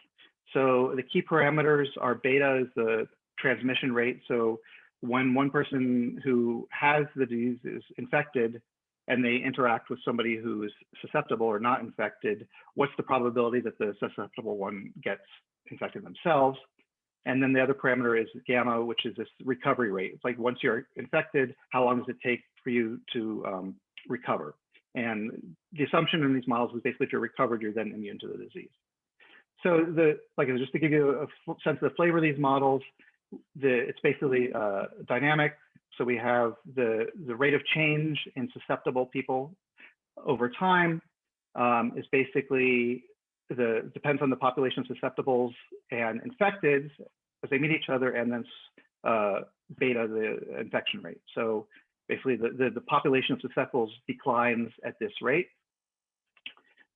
So the key parameters are beta is the transmission rate. So when one person who has the disease is infected and they interact with somebody who is susceptible or not infected, what's the probability that the susceptible one gets infected themselves? And then the other parameter is gamma, which is this recovery rate. It's like once you're infected, how long does it take for you to recover? And the assumption in these models is basically if you're recovered, you're then immune to the disease. So just to give you a sense of the flavor of these models, it's basically dynamic. So we have the rate of change in susceptible people over time is basically depends on the population of susceptibles and infecteds as they meet each other, and then beta, the infection rate. So basically the population of susceptibles declines at this rate.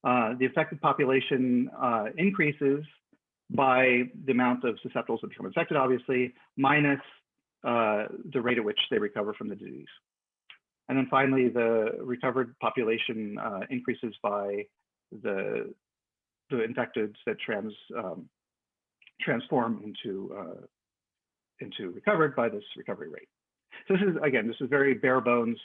The infected population increases by the amount of susceptibles that become infected, obviously, minus the rate at which they recover from the disease. And then finally, the recovered population increases by the infecteds that transform into recovered by this recovery rate. So this is, again, this is very bare bones,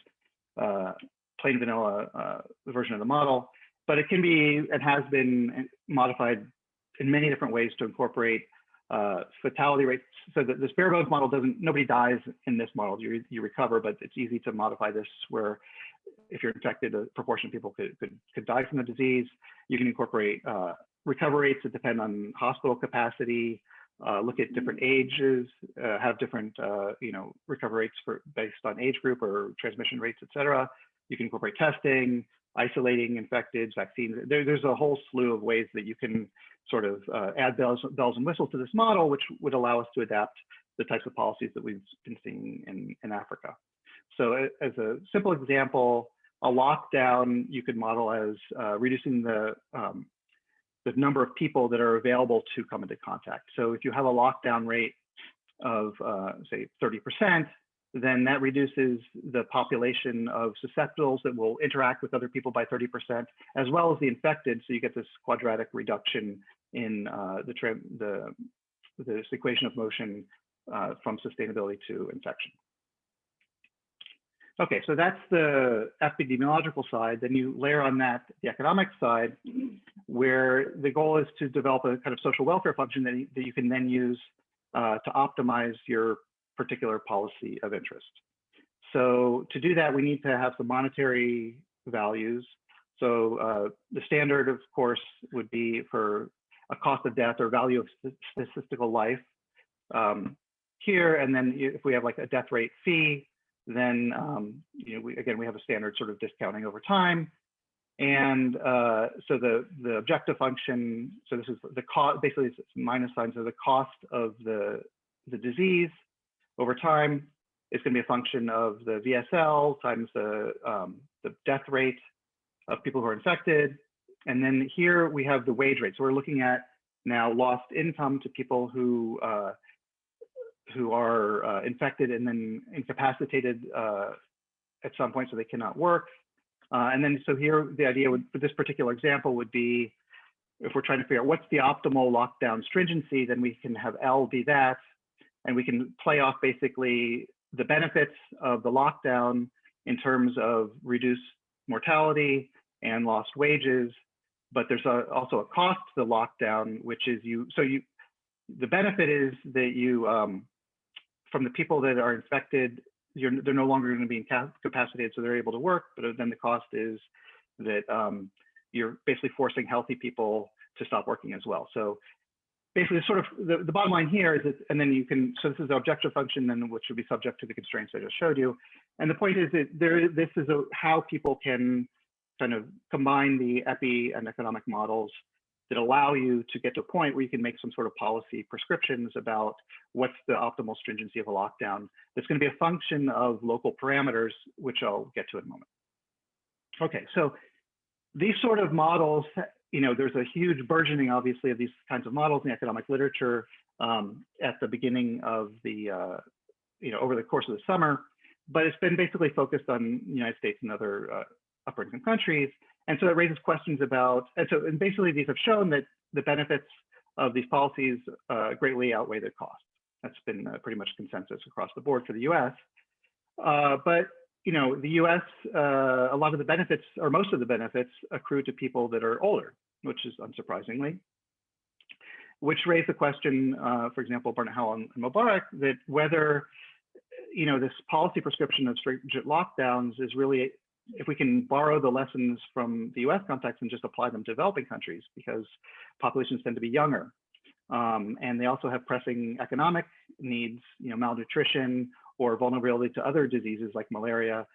plain vanilla version of the model, but it can be and has been modified in many different ways to incorporate fatality rates. So that this bare bones model nobody dies in this model, you recover, but it's easy to modify this where if you're infected, a proportion of people could die from the disease. You can incorporate recovery rates that depend on hospital capacity, look at different ages, have different recovery rates based on age group or transmission rates, et cetera. You can incorporate testing, isolating infected, vaccines. There's a whole slew of ways that you can sort of add bells and whistles to this model, which would allow us to adapt the types of policies that we've been seeing in Africa. So as a simple example, a lockdown you could model as reducing the number of people that are available to come into contact. So if you have a lockdown rate of say 30%, then that reduces the population of susceptibles that will interact with other people by 30%, as well as the infected. So you get this quadratic reduction in this equation of motion from sustainability to infection. Okay, so that's the epidemiological side. Then you layer on that the economic side, where the goal is to develop a kind of social welfare function that you can then use to optimize your particular policy of interest. So to do that, we need to have some monetary values. So the standard, of course, would be for a cost of death or value of statistical life here. And then if we have like a death rate fee, then we have a standard sort of discounting over time. And so the objective function, so this is the cost, basically it's minus signs, so the cost of the disease over time is going to be a function of the VSL times the death rate of people who are infected. And then here we have the wage rate. So we're looking at now lost income to people who are infected and then incapacitated at some point, so they cannot work. And then so here the idea would, for this particular example, would be if we're trying to figure out what's the optimal lockdown stringency, then we can have L be that, and we can play off basically the benefits of the lockdown in terms of reduced mortality and lost wages. But there's also a cost to the lockdown, which is the benefit is that you, from the people that are infected, they're no longer going to be incapacitated, so they're able to work. But then the cost is that you're basically forcing healthy people to stop working as well. So basically, sort of the bottom line here is that, and then you can, so this is the objective function, then which would be subject to the constraints I just showed you. And the point is that this is how people can kind of combine the epi and economic models that allow you to get to a point where you can make some sort of policy prescriptions about what's the optimal stringency of a lockdown. That's going to be a function of local parameters, which I'll get to in a moment. Okay, so these sort of models, there's a huge burgeoning, obviously, of these kinds of models in the economic literature at the beginning of the, over the course of the summer, but it's been basically focused on the United States and other upper income countries. And so it raises questions about, and basically these have shown that the benefits of these policies greatly outweigh the costs. That's been pretty much consensus across the board for the US. But the US, a lot of the benefits, or most of the benefits, accrue to people that are older, which is unsurprisingly, which raised the question, for example, Barnett-Howell and Mubarak, that whether this policy prescription of stringent lockdowns is really, if we can borrow the lessons from the US context and just apply them to developing countries, because populations tend to be younger. And they also have pressing economic needs, malnutrition or vulnerability to other diseases like malaria,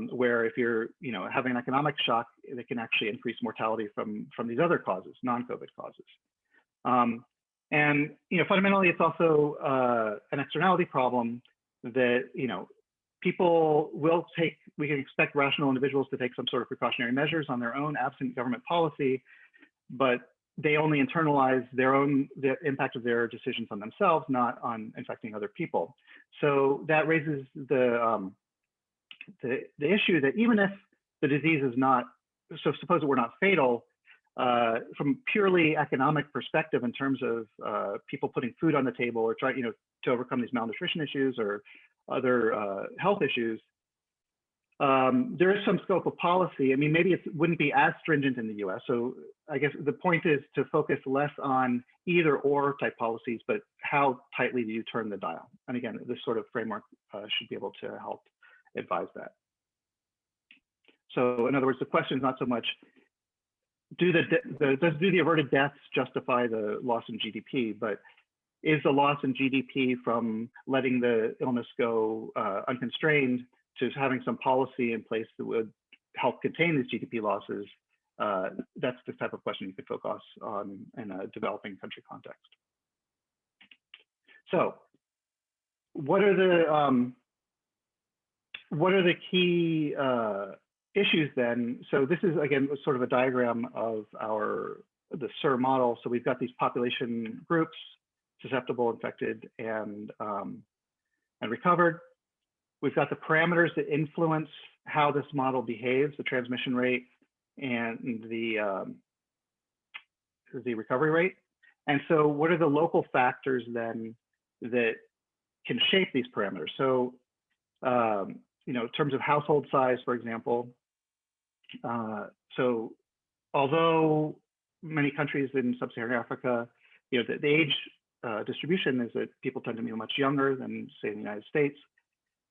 where if you're having an economic shock, they can actually increase mortality from these other causes, non-COVID causes. And fundamentally, it's also an externality problem that people will take, we can expect rational individuals to take some sort of precautionary measures on their own absent government policy, but they only internalize the impact of their decisions on themselves, not on infecting other people. So that raises the the issue that even if the disease is not, so suppose it were not fatal, from purely economic perspective in terms of people putting food on the table or trying, to overcome these malnutrition issues or other health issues, there is some scope of policy. I mean, maybe it wouldn't be as stringent in the US. So I guess the point is to focus less on either or type policies, but how tightly do you turn the dial? And again, this sort of framework should be able to help advise that. So in other words, the question is not so much, do the averted deaths justify the loss in GDP, but is the loss in GDP from letting the illness go unconstrained to having some policy in place that would help contain these GDP losses? That's the type of question you could focus on in a developing country context. So what are the key issues then? So this is, again, sort of a diagram of the SIR model. So we've got these population groups: susceptible, infected, and recovered. We've got the parameters that influence how this model behaves, the transmission rate and the recovery rate. And so what are the local factors then that can shape these parameters? So, in terms of household size, for example, so although many countries in Sub-Saharan Africa, the age distribution is that people tend to be much younger than, say, in the United States.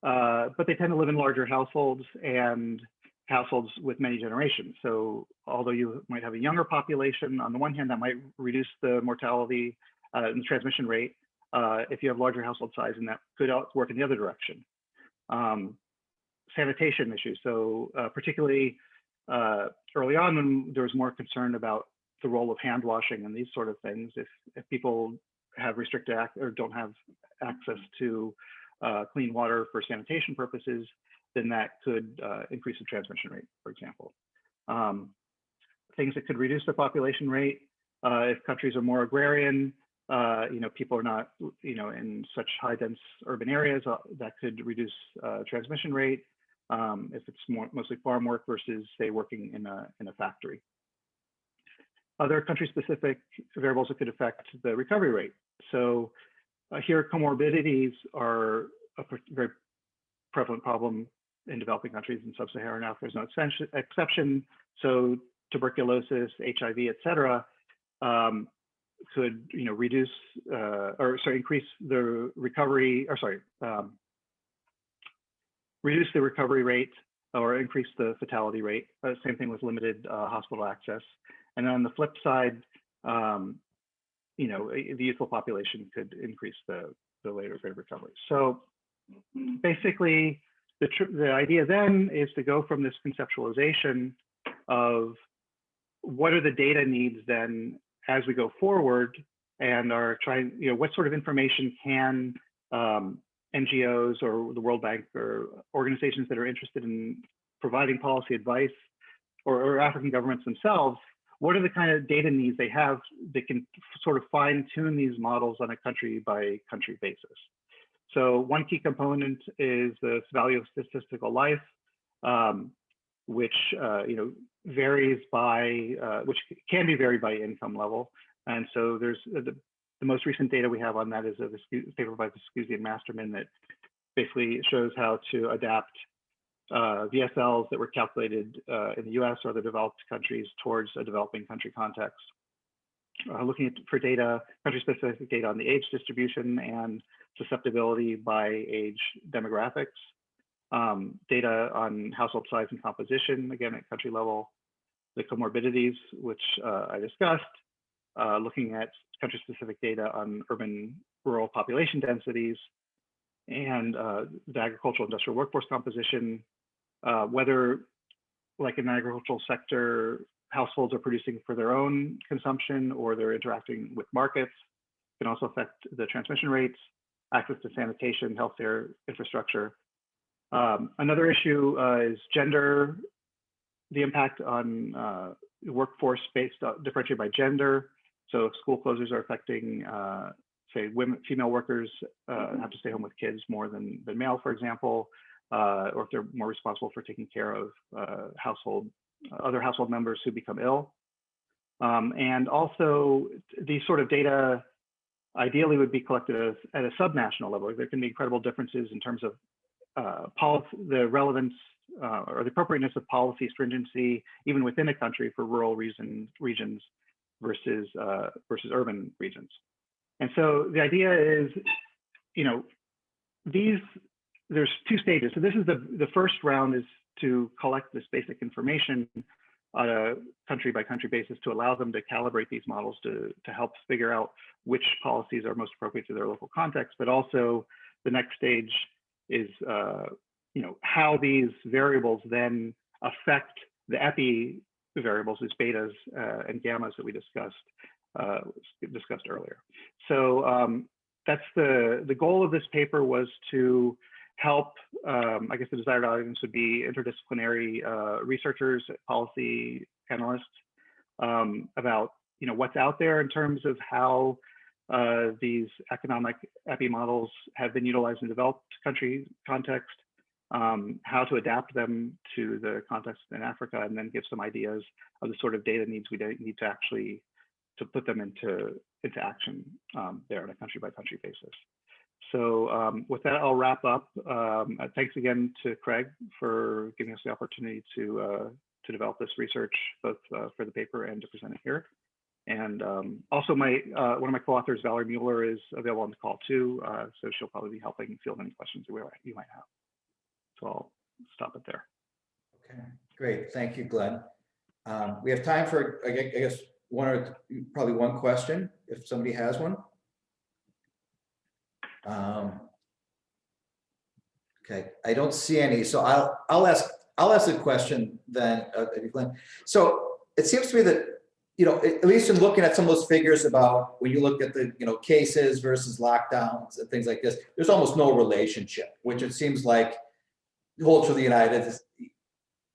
But they tend to live in larger households and households with many generations. So although you might have a younger population, on the one hand, that might reduce the mortality and the transmission rate if you have larger household size, and that could work in the other direction. Sanitation issues. So particularly early on, when there was more concern about the role of hand washing and these sort of things, if people have restricted or don't have access to clean water for sanitation purposes, then that could increase the transmission rate, for example. Things that could reduce the population rate, if countries are more agrarian, people are not, in such high dense urban areas, that could reduce transmission rate if it's mostly farm work versus, say, working in a factory. Other country-specific variables that could affect the recovery rate. So here, comorbidities are a very prevalent problem in developing countries. In Sub-Saharan Africa, there's no exception. So tuberculosis, HIV, et cetera, could reduce increase the recovery, reduce the recovery rate or increase the fatality rate. Same thing with limited hospital access. And then on the flip side, the youthful population could increase the rate of recovery. So basically, the idea then is to go from this conceptualization of what are the data needs then as we go forward, and are trying, what sort of information can NGOs or the World Bank or organizations that are interested in providing policy advice, or African governments themselves, what are the kind of data needs they have that can sort of fine tune these models on a country by country basis? So one key component is the value of statistical life, which varies by, which can be varied by income level. And so there's the most recent data we have on that is a paper by Viscusi and Masterman that basically shows how to adapt VSLs that were calculated in the US or the developed countries towards a developing country context. Looking for data, country-specific data on the age distribution and susceptibility by age demographics, data on household size and composition, again at country level, the comorbidities, which I discussed, looking at country-specific data on urban-rural population densities, and the agricultural industrial workforce composition, whether, like in the agricultural sector, households are producing for their own consumption or they're interacting with markets, can also affect the transmission rates, access to sanitation, healthcare infrastructure. Another issue is gender, the impact on workforce based differentiated by gender. So if school closures are affecting, say, female workers have to stay home with kids more than male, for example, or if they're more responsible for taking care of other household members who become ill. And also, these sort of data ideally would be collected at a subnational level. There can be incredible differences in terms of the relevance or the appropriateness of policy stringency, even within a country, for rural regions versus urban regions. And so the idea is, there's two stages. So this is the first round is to collect this basic information on a country by country basis to allow them to calibrate these models to help figure out which policies are most appropriate to their local context. But also the next stage is how these variables then affect the epi variables, these betas and gammas that we discussed earlier. So that's the goal of this paper, was to help, I guess the desired audience would be interdisciplinary researchers, policy analysts, about what's out there in terms of how these economic epi models have been utilized in developed country context, how to adapt them to the context in Africa, and then give some ideas of the sort of data needs we need to actually put them into action there on a country by country basis. So with that, I'll wrap up. Thanks again to Craig for giving us the opportunity to develop this research, both for the paper and to present it here. And also one of my co-authors, Valerie Mueller, is available on the call too, so she'll probably be helping field any questions you might have. So I'll stop it there. Okay, great. Thank you, Glenn. We have time for, I guess, probably one question, if somebody has one. Okay, I don't see any, so I'll ask a question then, Glenn. So it seems to me that, at least in looking at some of those figures about when you look at the cases versus lockdowns and things like this, there's almost no relationship, which it seems like holds for the United States.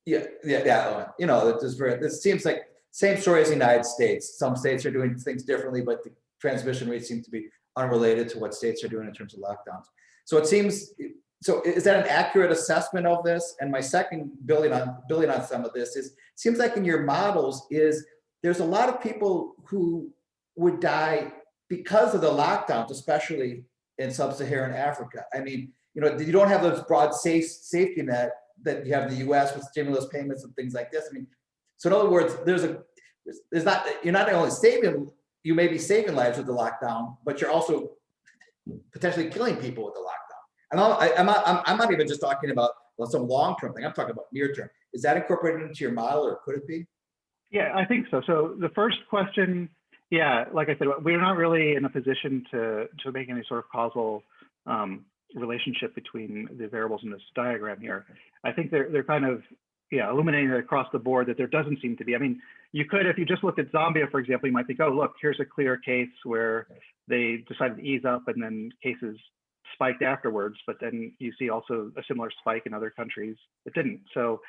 It seems like same story as the United States. Some states are doing things differently, but the transmission rates seem to be unrelated to what states are doing in terms of lockdowns. So it seems, so is that an accurate assessment of this? And my second, building on some of this, is seems like in your models there's a lot of people who would die because of the lockdowns, especially in Sub-Saharan Africa. I mean, you don't have those broad safety net that you have in the US with stimulus payments and things like this. I mean, so in other words, you're not only you may be saving lives with the lockdown, but you're also potentially killing people with the lockdown. And I'm not even just talking about some long-term thing. I'm talking about near-term. Is that incorporated into your model, or could it be? Yeah, I think so. So the first question, yeah, like I said, we're not really in a position to make any sort of causal relationship between the variables in this diagram here. I think they're kind of, illuminating it across the board that there doesn't seem to be. I mean, you could, if you just looked at Zambia, for example, you might think, oh, look, here's a clear case where they decided to ease up and then cases spiked afterwards, but then you see also a similar spike in other countries that didn't. So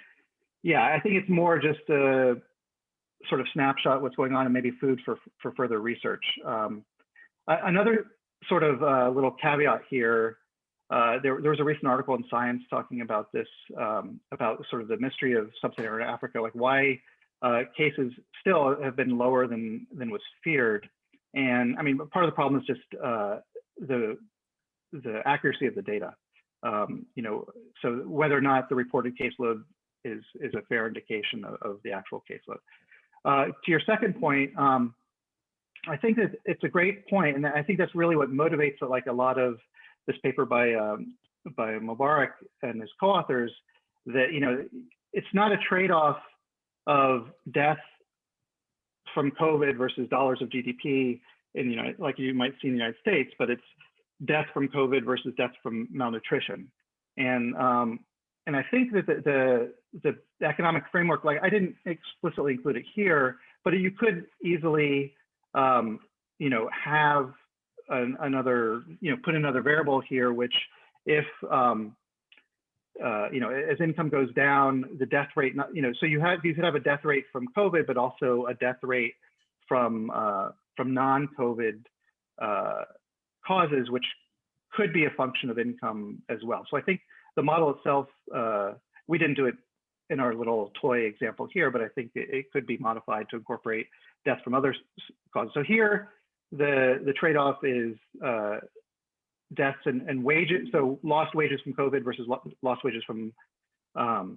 yeah, I think it's more just a sort of snapshot what's going on and maybe food for further research. Another sort of little caveat here, there was a recent article in Science talking about this, about sort of the mystery of Sub-Saharan Africa, like why cases still have been lower than was feared. And I mean, part of the problem is just the accuracy of the data. So whether or not the reported caseload is a fair indication of the actual caseload. To your second point, I think that it's a great point, and I think that's really what motivates like a lot of this paper by Mubarak and his co-authors, that it's not a trade-off of death from COVID versus dollars of GDP in like you might see in the United States, but it's death from COVID versus death from malnutrition. And I think that the economic framework, like I didn't explicitly include it here, but you could easily have another, put another variable here, which if, as income goes down, the death rate, so you could have a death rate from COVID, but also a death rate from non-COVID causes, which could be a function of income as well. So I think the model itself, we didn't do it in our little toy example here, but I think it could be modified to incorporate death from other causes. So here, the trade-off is deaths and wages. So lost wages from COVID versus lost wages from the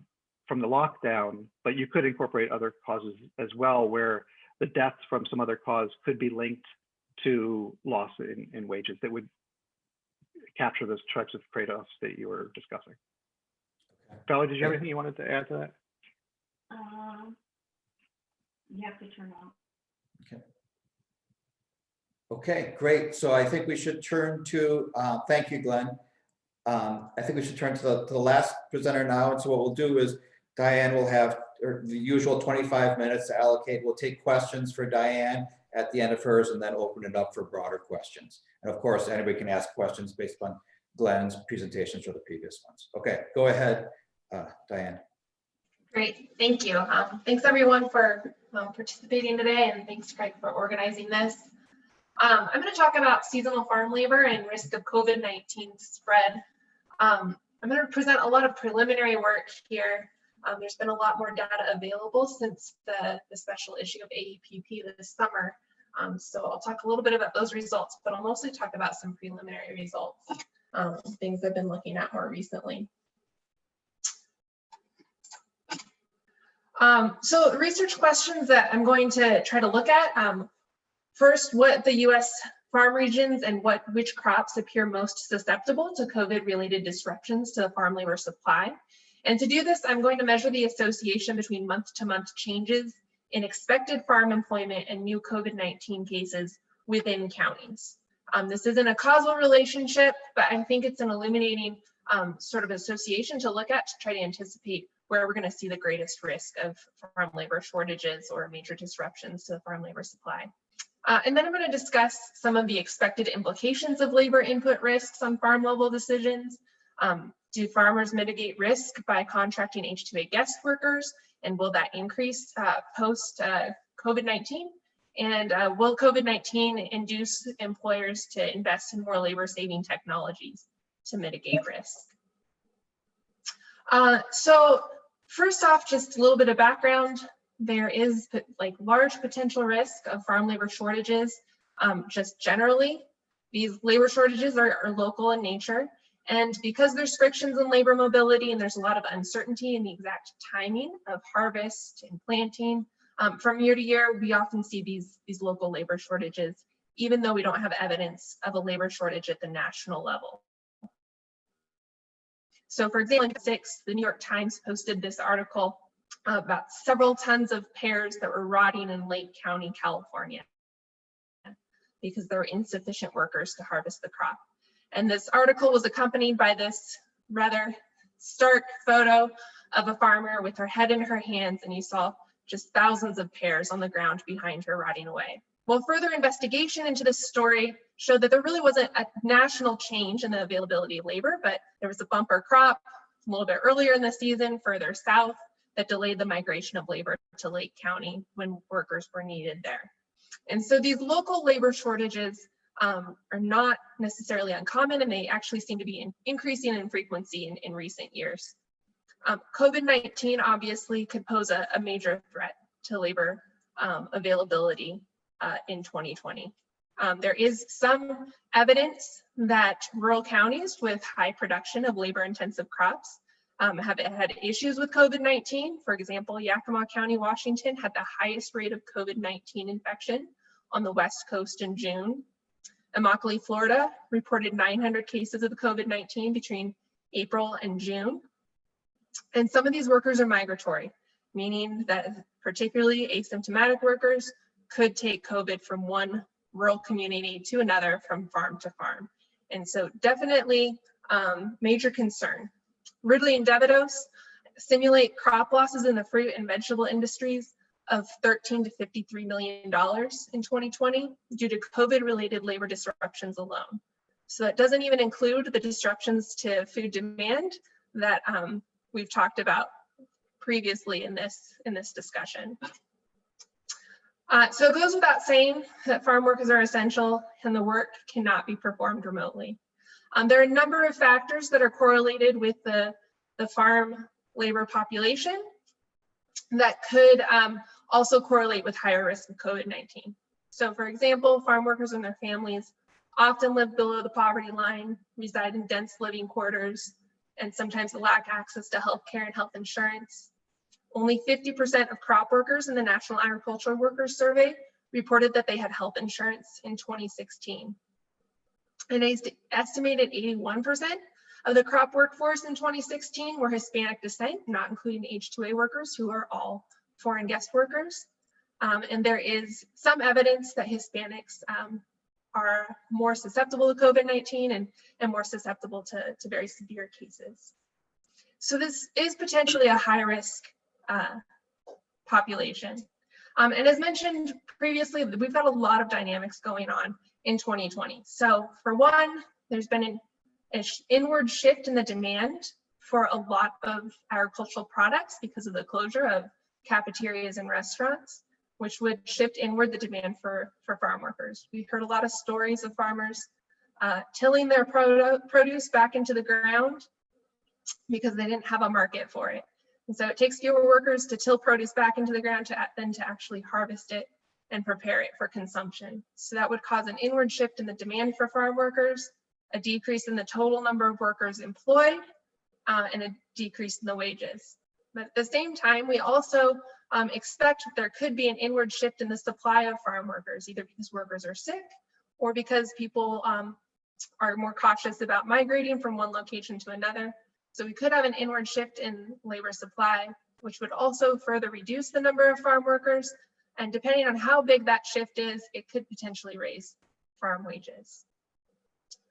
lockdown, but you could incorporate other causes as well, where the deaths from some other cause could be linked to loss in wages that would capture those types of trade-offs that you were discussing. Okay. Bella, did you have anything you wanted to add to that? You have to turn on. Okay. Okay, great. So I think we should turn to, thank you, Glenn. I think we should turn to the last presenter now. And so what we'll do is Diane will have the usual 25 minutes to allocate. We'll take questions for Diane at the end of hers and then open it up for broader questions. And of course, anybody can ask questions based on Glenn's presentations or the previous ones. Okay, go ahead, Diane. Great, thank you. Thanks everyone for participating today, and thanks Craig for organizing this. I'm going to talk about seasonal farm labor and risk of COVID-19 spread. I'm going to present a lot of preliminary work here. There's been a lot more data available since the special issue of AEPP this summer. So I'll talk a little bit about those results, but I'll mostly talk about some preliminary results, things I've been looking at more recently. So the research questions that I'm going to try to look at, first, what the US farm regions and which crops appear most susceptible to COVID-related disruptions to the farm labor supply. And to do this, I'm going to measure the association between month-to-month changes in expected farm employment and new COVID-19 cases within counties. This isn't a causal relationship, but I think it's an illuminating sort of association to look at to try to anticipate where we're going to see the greatest risk of farm labor shortages or major disruptions to the farm labor supply. And then I'm going to discuss some of the expected implications of labor input risks on farm level decisions. Do farmers mitigate risk by contracting H2a guest workers? And will that increase post COVID-19? And will COVID-19 induce employers to invest in more labor saving technologies to mitigate risk? So first off, just a little bit of background. There is large potential risk of farm labor shortages. Just generally, these labor shortages are local in nature. And because there's frictions in labor mobility and there's a lot of uncertainty in the exact timing of harvest and planting, from year to year, we often see these local labor shortages, even though we don't have evidence of a labor shortage at the national level. So for example, in 2006, the New York Times posted this article about several tons of pears that were rotting in Lake County, California, because there were insufficient workers to harvest the crop. And this article was accompanied by this rather stark photo of a farmer with her head in her hands, and you saw just thousands of pears on the ground behind her rotting away. Well, further investigation into this story showed that there really wasn't a national change in the availability of labor, but there was a bumper crop a little bit earlier in the season further south that delayed the migration of labor to Lake County when workers were needed there. And so these local labor shortages are not necessarily uncommon, and they actually seem to be increasing in frequency in recent years. COVID-19 obviously could pose a major threat to labor availability in 2020. There is some evidence that rural counties with high production of labor-intensive crops have had issues with COVID-19. For example, Yakima County, Washington had the highest rate of COVID-19 infection on the West Coast in June. Immokalee, Florida reported 900 cases of COVID-19 between April and June. And some of these workers are migratory, meaning that particularly asymptomatic workers could take COVID from one rural community to another, from farm to farm. And so definitely major concern. Ridley and Davidos simulate crop losses in the fruit and vegetable industries of $13 to $53 million in 2020 due to COVID-related labor disruptions alone. So that doesn't even include the disruptions to food demand that we've talked about previously in this discussion. So it goes without saying that farm workers are essential and the work cannot be performed remotely. There are a number of factors that are correlated with the farm labor population that could also correlate with higher risk of COVID-19. So for example, farm workers and their families often live below the poverty line, reside in dense living quarters, and sometimes lack access to health care and health insurance. Only 50% of crop workers in the National Agricultural Workers Survey reported that they had health insurance in 2016. An estimated 81% of the crop workforce in 2016 were Hispanic descent, not including H2A workers, who are all foreign guest workers. And there is some evidence that Hispanics are more susceptible to COVID-19 and more susceptible to very severe cases. So this is potentially a high risk population. And as mentioned previously, we've got a lot of dynamics going on in 2020. So for one, there's been an inward shift in the demand for a lot of agricultural products because of the closure of cafeterias and restaurants, which would shift inward the demand for farm workers. We heard a lot of stories of farmers tilling their produce back into the ground because they didn't have a market for it. And so it takes fewer workers to till produce back into the ground than to actually harvest it and prepare it for consumption. So that would cause an inward shift in the demand for farm workers, a decrease in the total number of workers employed, and a decrease in the wages. But at the same time, we also expect that there could be an inward shift in the supply of farm workers, either because workers are sick or because people are more cautious about migrating from one location to another. So we could have an inward shift in labor supply, which would also further reduce the number of farm workers. And depending on how big that shift is, it could potentially raise farm wages.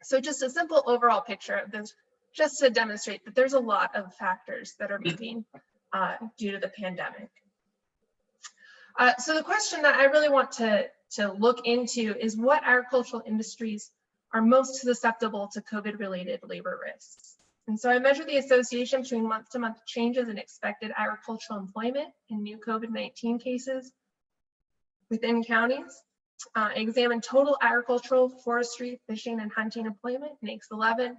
So just a simple overall picture of this, just to demonstrate that there's a lot of factors that are moving due to the pandemic. So the question that I really want to look into is what agricultural industries are most susceptible to COVID-related labor risks. And so I measured the association between month-to-month changes in expected agricultural employment in new COVID-19 cases within counties. I examined total agricultural, forestry, fishing, and hunting employment in ACE 11.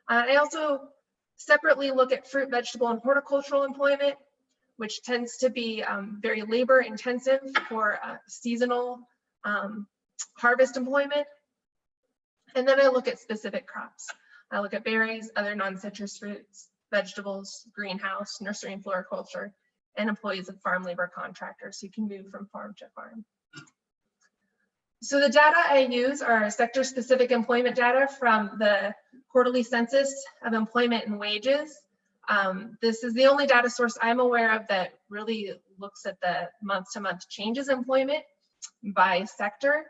I also separately look at fruit, vegetable, and horticultural employment, which tends to be very labor intensive for seasonal harvest employment. And then I look at specific crops. I look at berries, other non-citrus fruits, vegetables, greenhouse, nursery and floriculture, and employees of farm labor contractors who can move from farm to farm. So the data I use are sector-specific employment data from the quarterly census of employment and wages. This is the only data source I'm aware of that really looks at the month-to-month changes in employment by sector.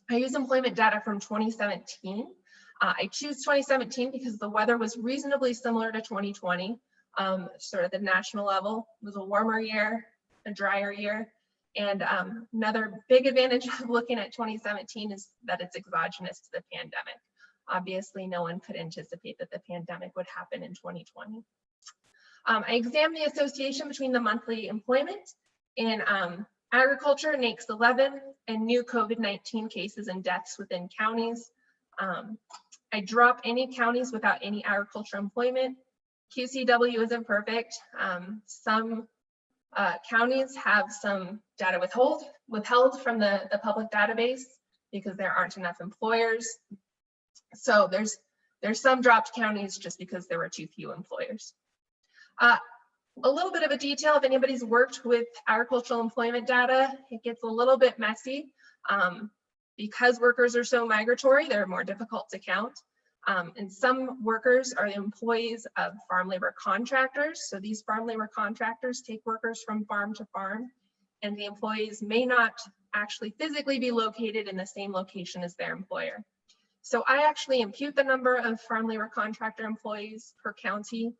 I use employment data from 2017. I choose 2017 because the weather was reasonably similar to 2020, sort of the national level. It was a warmer year, a drier year. And another big advantage of looking at 2017 is that it's exogenous to the pandemic. Obviously, no one could anticipate that the pandemic would happen in 2020. I examined the association between the monthly employment in agriculture, NAICS 11, and new COVID-19 cases and deaths within counties. I drop any counties without any agriculture employment. QCW isn't perfect. Some counties have some data withheld from the public database because there aren't enough employers. So there's some dropped counties just because there were too few employers. A little bit of a detail, if anybody's worked with agricultural employment data, it gets a little bit messy. Because workers are so migratory, they're more difficult to count. And some workers are the employees of farm labor contractors. So these farm labor contractors take workers from farm to farm, and the employees may not actually physically be located in the same location as their employer. So I actually impute the number of farm labor contractor employees per county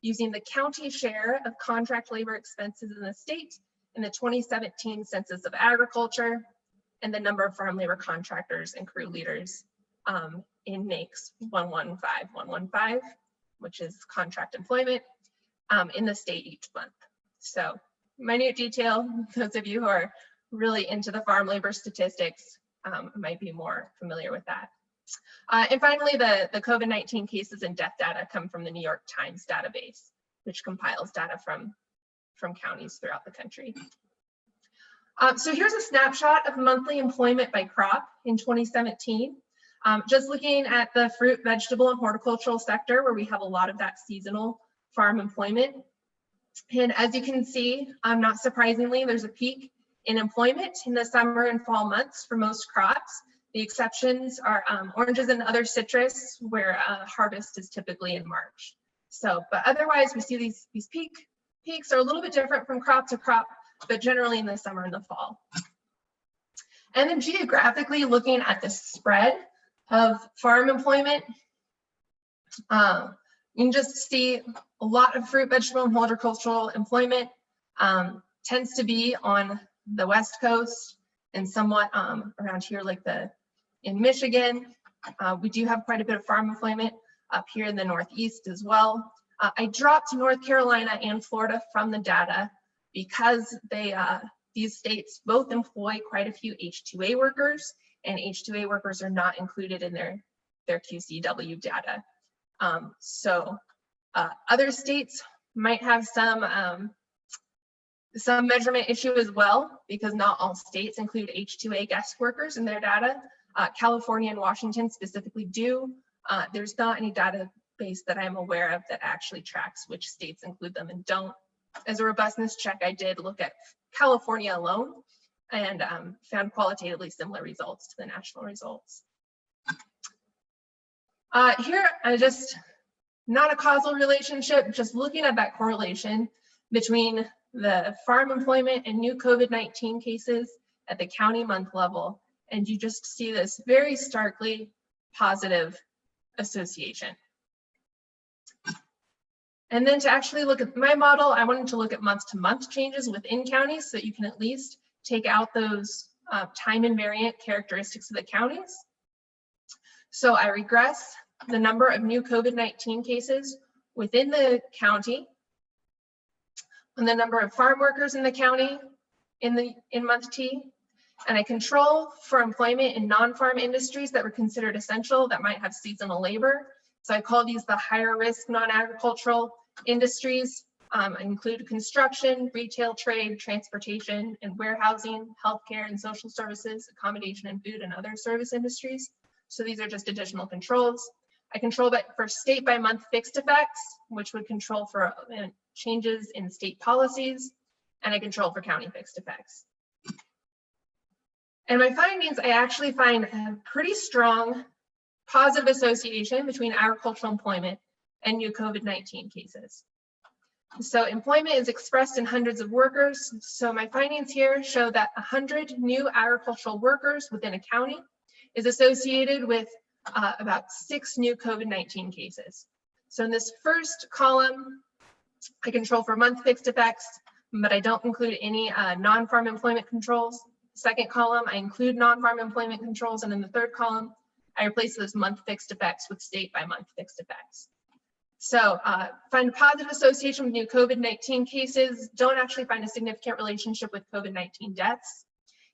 using the county share of contract labor expenses in the state in the 2017 Census of Agriculture, and the number of farm labor contractors and crew leaders in NAICS 115115, which is contract employment in the state each month. So minute detail, those of you who are really into the farm labor statistics might be more familiar with that. And finally, the COVID-19 cases and death data come from the New York Times database, which compiles data from counties throughout the country. So here's a snapshot of monthly employment by crop in 2017. Just looking at the fruit, vegetable, and horticultural sector, where we have a lot of that seasonal farm employment. And as you can see, not surprisingly, there's a peak in employment in the summer and fall months for most crops. The exceptions are oranges and other citrus, where harvest is typically in March. So, but otherwise, we see these peaks are a little bit different from crop to crop, but generally in the summer and the fall. And then geographically, looking at the spread of farm employment, you can just see a lot of fruit, vegetable, and horticultural employment tends to be on the West Coast and somewhat around here, like in Michigan. We do have quite a bit of farm employment up here in the Northeast as well. I dropped North Carolina and Florida from the data because these states both employ quite a few H2A workers, and H2A workers are not included in their QCW data. So other states might have some measurement issue as well, because not all states include H2A guest workers in their data. California and Washington specifically do. There's not any database that I'm aware of that actually tracks which states include them and don't. As a robustness check, I did look at California alone and found qualitatively similar results to the national results. Here, not a causal relationship, just looking at that correlation between the farm employment and new COVID-19 cases at the county month level. And you just see this very starkly positive association. And then to actually look at my model, I wanted to look at month-to-month changes within counties so that you can at least take out those time invariant characteristics of the counties. So I regress the number of new COVID-19 cases within the county and the number of farm workers in the county in month T, and I control for employment in non-farm industries that were considered essential that might have seasonal labor. So I call these the higher risk non-agricultural industries. I include construction, retail, trade, transportation, and warehousing, healthcare and social services, accommodation and food, and other service industries. So these are just additional controls. I control that for state by month fixed effects, which would control for changes in state policies, and I control for county fixed effects. And my findings, I actually find a pretty strong positive association between agricultural employment and new COVID-19 cases. So employment is expressed in hundreds of workers. So my findings here show that 100 new agricultural workers within a county is associated with about 6 new COVID-19 cases. So in this first column, I control for month fixed effects, but I don't include any non-farm employment controls. Second column, I include non-farm employment controls, and in the third column, I replace those month fixed effects with state by month fixed effects. So find a positive association with new COVID-19 cases, don't actually find a significant relationship with COVID-19 deaths.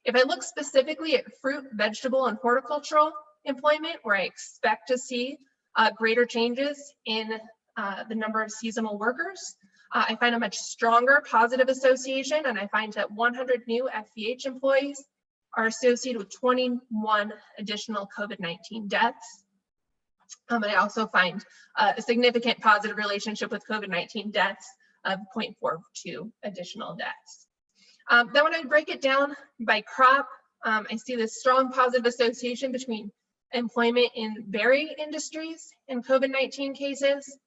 If I look specifically at fruit, vegetable, and horticultural employment, where I expect to see greater changes in the number of seasonal workers, I find a much stronger positive association, and I find that 100 new FVH employees are associated with 21 additional COVID-19 deaths. I also find a significant positive relationship with COVID-19 deaths of 0.42 additional deaths. Then when I break it down by crop, I see this strong positive association between employment in berry industries and COVID-19 cases.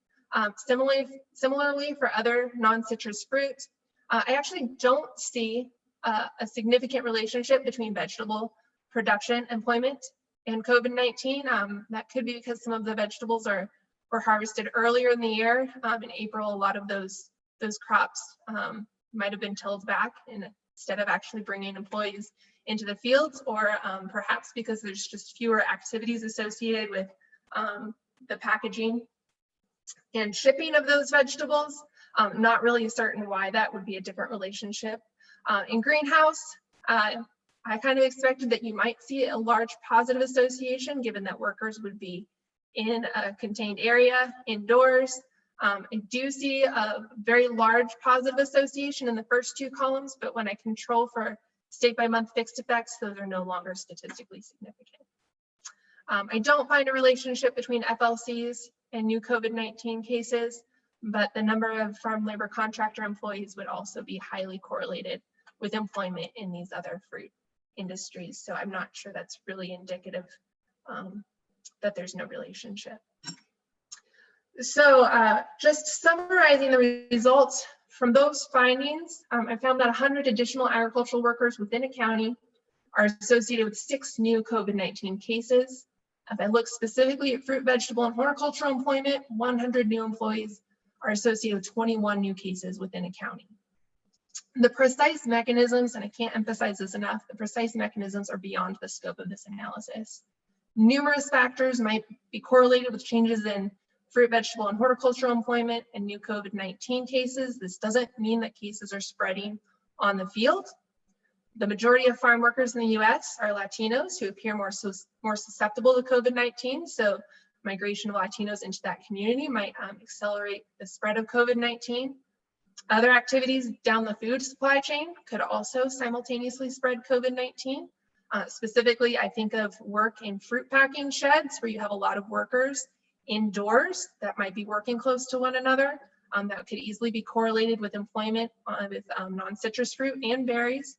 Similarly for other non-citrus fruits, I actually don't see a significant relationship between vegetable production employment and COVID-19. That could be because some of the vegetables were harvested earlier in the year. In April, a lot of those crops might have been tilled back instead of actually bringing employees into the fields, or perhaps because there's just fewer activities associated with the packaging and shipping of those vegetables. Not really certain why that would be a different relationship. In greenhouse, I kind of expected that you might see a large positive association given that workers would be in a contained area, indoors. I do see a very large positive association in the first two columns, but when I control for state by month fixed effects, those are no longer statistically significant. I don't find a relationship between FLCs and new COVID-19 cases, but the number of farm labor contractor employees would also be highly correlated with employment in these other fruit industries. So I'm not sure that's really indicative that there's no relationship. So just summarizing the results from those findings, I found that 100 additional agricultural workers within a county are associated with 6 new COVID-19 cases. If I look specifically at fruit, vegetable, and horticultural employment, 100 new employees are associated with 21 new cases within a county. The precise mechanisms, and I can't emphasize this enough, the precise mechanisms are beyond the scope of this analysis. Numerous factors might be correlated with changes in fruit, vegetable, and horticultural employment and new COVID-19 cases. This doesn't mean that cases are spreading on the field. The majority of farm workers in the US are Latinos who appear more susceptible to COVID-19. So migration of Latinos into that community might accelerate the spread of COVID-19. Other activities down the food supply chain could also simultaneously spread COVID-19. Specifically, I think of work in fruit packing sheds where you have a lot of workers indoors that might be working close to one another. That could easily be correlated with employment with non-citrus fruit and berries,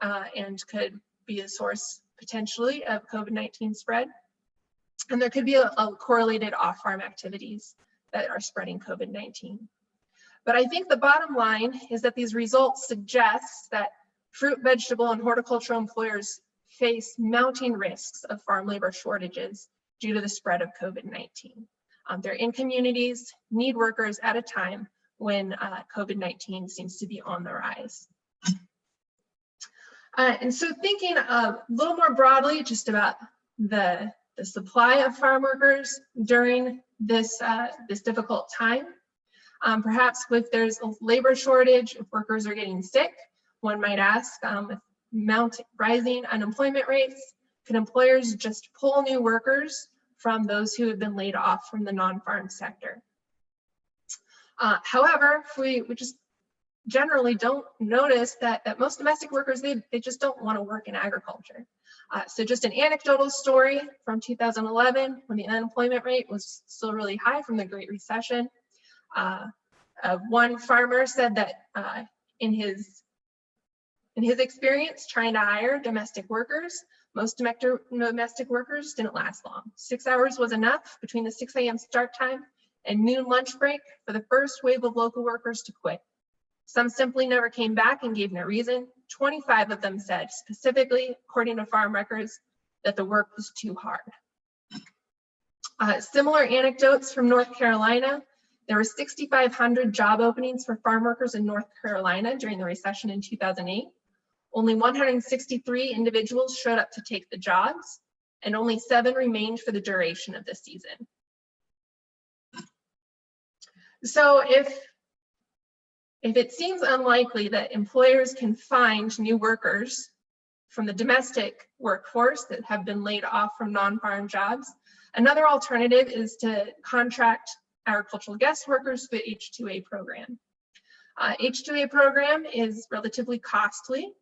and could be a source potentially of COVID-19 spread. And there could be a correlated off-farm activities that are spreading COVID-19. But I think the bottom line is that these results suggest that fruit, vegetable, and horticultural employers face mounting risks of farm labor shortages due to the spread of COVID-19. They're in communities, need workers at a time when COVID-19 seems to be on the rise. And so thinking a little more broadly just about the supply of farm workers during this, this difficult time, perhaps if there's a labor shortage, if workers are getting sick, one might ask, with rising unemployment rates, can employers just pull new workers from those who have been laid off from the non-farm sector? However, we just generally don't notice that most domestic workers, they just don't want to work in agriculture. So just an anecdotal story from 2011, when the unemployment rate was still really high from the Great Recession. One farmer said that in his experience trying to hire domestic workers, most domestic workers didn't last long. 6 hours was enough between the 6 a.m. start time and noon lunch break for the first wave of local workers to quit. Some simply never came back and gave no reason. 25 of them said, specifically, according to farm records, that the work was too hard. Similar anecdotes from North Carolina. There were 6,500 job openings for farm workers in North Carolina during the recession in 2008. Only 163 individuals showed up to take the jobs, and only 7 remained for the duration of the season. So if it seems unlikely that employers can find new workers from the domestic workforce that have been laid off from non-farm jobs, another alternative is to contract agricultural guest workers through the H2a program. H2a program is relatively costly.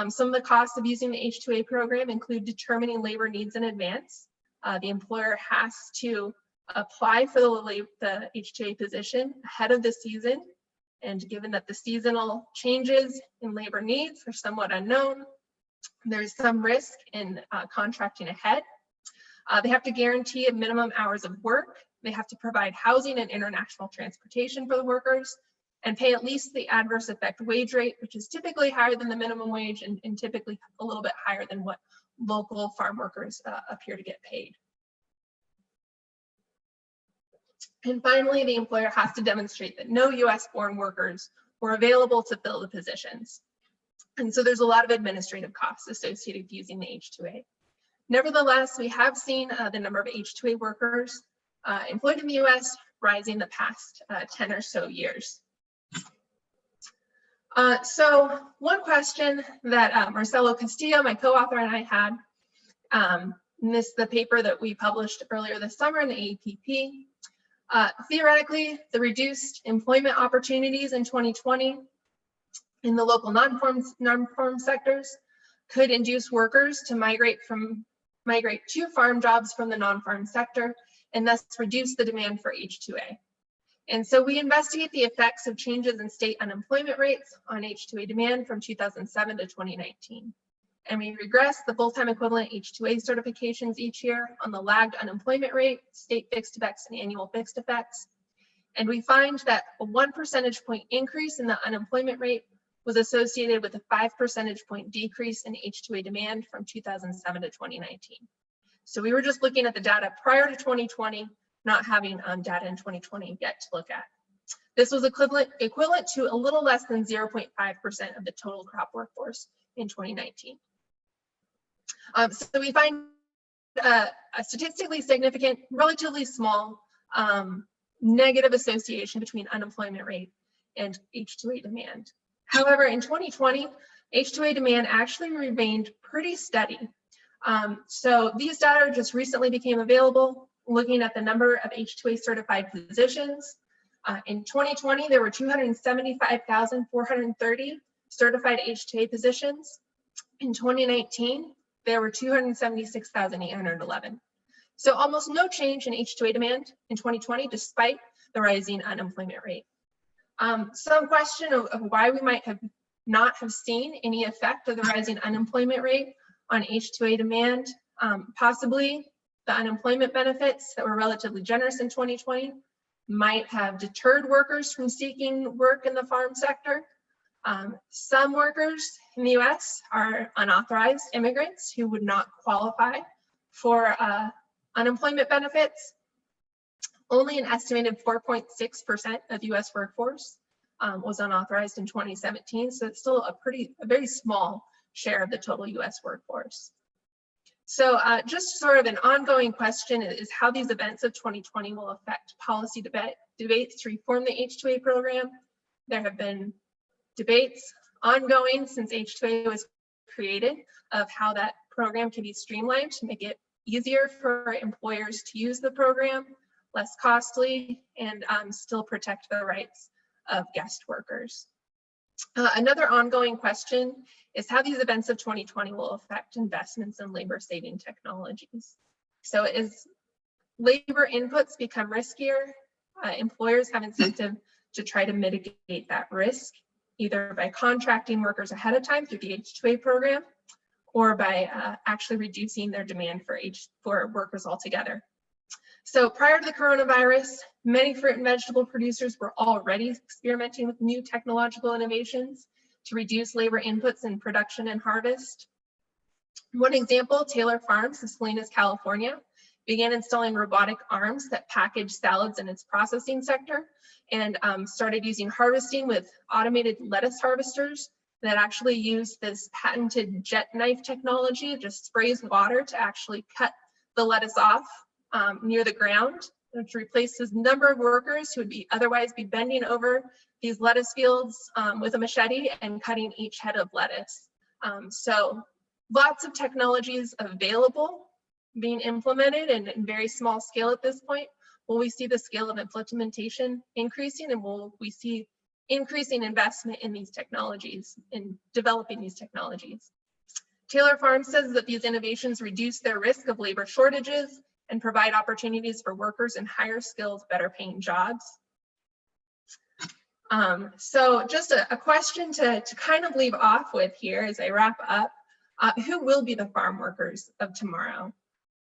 Some of the costs of using the H2a program include determining labor needs in advance. The employer has to apply for the H2a position ahead of the season. And given that the seasonal changes in labor needs are somewhat unknown, there's some risk in contracting ahead. They have to guarantee a minimum hours of work. They have to provide housing and international transportation for the workers, and pay at least the adverse effect wage rate, which is typically higher than the minimum wage and typically a little bit higher than what local farm workers appear to get paid. And finally, the employer has to demonstrate that no US-born workers were available to fill the positions. And so there's a lot of administrative costs associated with using the H2a. Nevertheless, we have seen the number of H2a workers employed in the US rising the past 10 or so years. So one question that Marcelo Castillo, my co-author, and I had, in the paper that we published earlier this summer in the AEPP, theoretically, the reduced employment opportunities in 2020 in the local non-farm sectors could induce workers to migrate to farm jobs from the non-farm sector, and thus reduce the demand for H2A. And so we investigate the effects of changes in state unemployment rates on H2A demand from 2007 to 2019. And we regress the full-time equivalent H2A certifications each year on the lagged unemployment rate, state fixed effects, and annual fixed effects. And we find that a 1 percentage point increase in the unemployment rate was associated with a 5 percentage point decrease in H2A demand from 2007 to 2019. So we were just looking at the data prior to 2020, not having data in 2020 yet to look at. This was equivalent to a little less than 0.5% of the total crop workforce in 2019. So we find a statistically significant, relatively small negative association between unemployment rate and H2A demand. However, in 2020, H2A demand actually remained pretty steady. So these data just recently became available, looking at the number of H2A certified positions. In 2020, there were 275,430 certified H2A positions. In 2019, there were 276,811. So almost no change in H2A demand in 2020, despite the rising unemployment rate. Some question of why we might have not have seen any effect of the rising unemployment rate on H2A demand. Possibly the unemployment benefits that were relatively generous in 2020 might have deterred workers from seeking work in the farm sector. Some workers in the US are unauthorized immigrants who would not qualify for unemployment benefits. Only an estimated 4.6% of US workforce was unauthorized in 2017, so it's still a very small share of the total US workforce. So just sort of an ongoing question is how these events of 2020 will affect policy debates to reform the H2A program. There have been debates ongoing since H2A was created of how that program can be streamlined to make it easier for employers to use the program, less costly, and still protect the rights of guest workers. Another ongoing question is how these events of 2020 will affect investments in labor-saving technologies. So as labor inputs become riskier, employers have incentive to try to mitigate that risk, either by contracting workers ahead of time through the H2A program, or by actually reducing their demand for workers altogether. So prior to the coronavirus, many fruit and vegetable producers were already experimenting with new technological innovations to reduce labor inputs in production and harvest. One example, Taylor Farms in Salinas, California, began installing robotic arms that package salads in its processing sector, and started using harvesting with automated lettuce harvesters that actually use this patented jet knife technology. It just sprays water to actually cut the lettuce off near the ground, which replaces a number of workers who would otherwise be bending over these lettuce fields with a machete and cutting each head of lettuce. So lots of technologies available being implemented and in very small scale at this point. Will we see the scale of implementation increasing, and will we see increasing investment in these technologies, in developing these technologies? Taylor Farms says that these innovations reduce their risk of labor shortages and provide opportunities for workers in higher skilled, better paying jobs. So just a question to kind of leave off with here as I wrap up. Who will be the farm workers of tomorrow?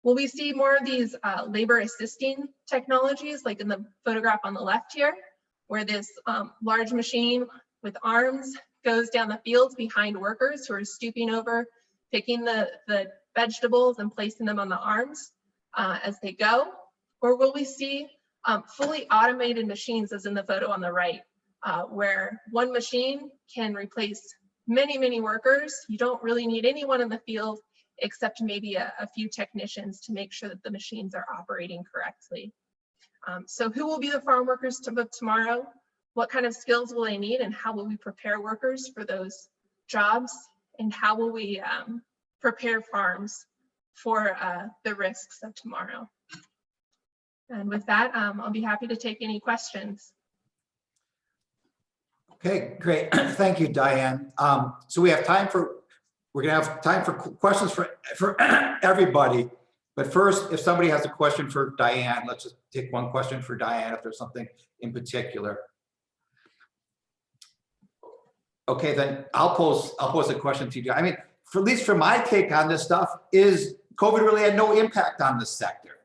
Will we see more of these labor assisting technologies, like in the photograph on the left here, where this large machine with arms goes down the fields behind workers who are stooping over, picking the vegetables and placing them on the arms as they go? Or will we see fully automated machines, as in the photo on the right, where one machine can replace many, many workers? You don't really need anyone in the field except maybe a few technicians to make sure that the machines are operating correctly. So who will be the farm workers of tomorrow? what kind of skills will they need, and how will we prepare workers for those jobs, and how will we prepare farms for the risks of tomorrow. And with that, I'll be happy to take any questions. Okay, great. Thank you, Diane. So we're gonna have time for questions for everybody. But first, if somebody has a question for Diane, let's just take one question for Diane if there's something in particular. Okay, then I'll pose a question to you. I mean, at least for my take on this stuff, is COVID really had no impact on this sector.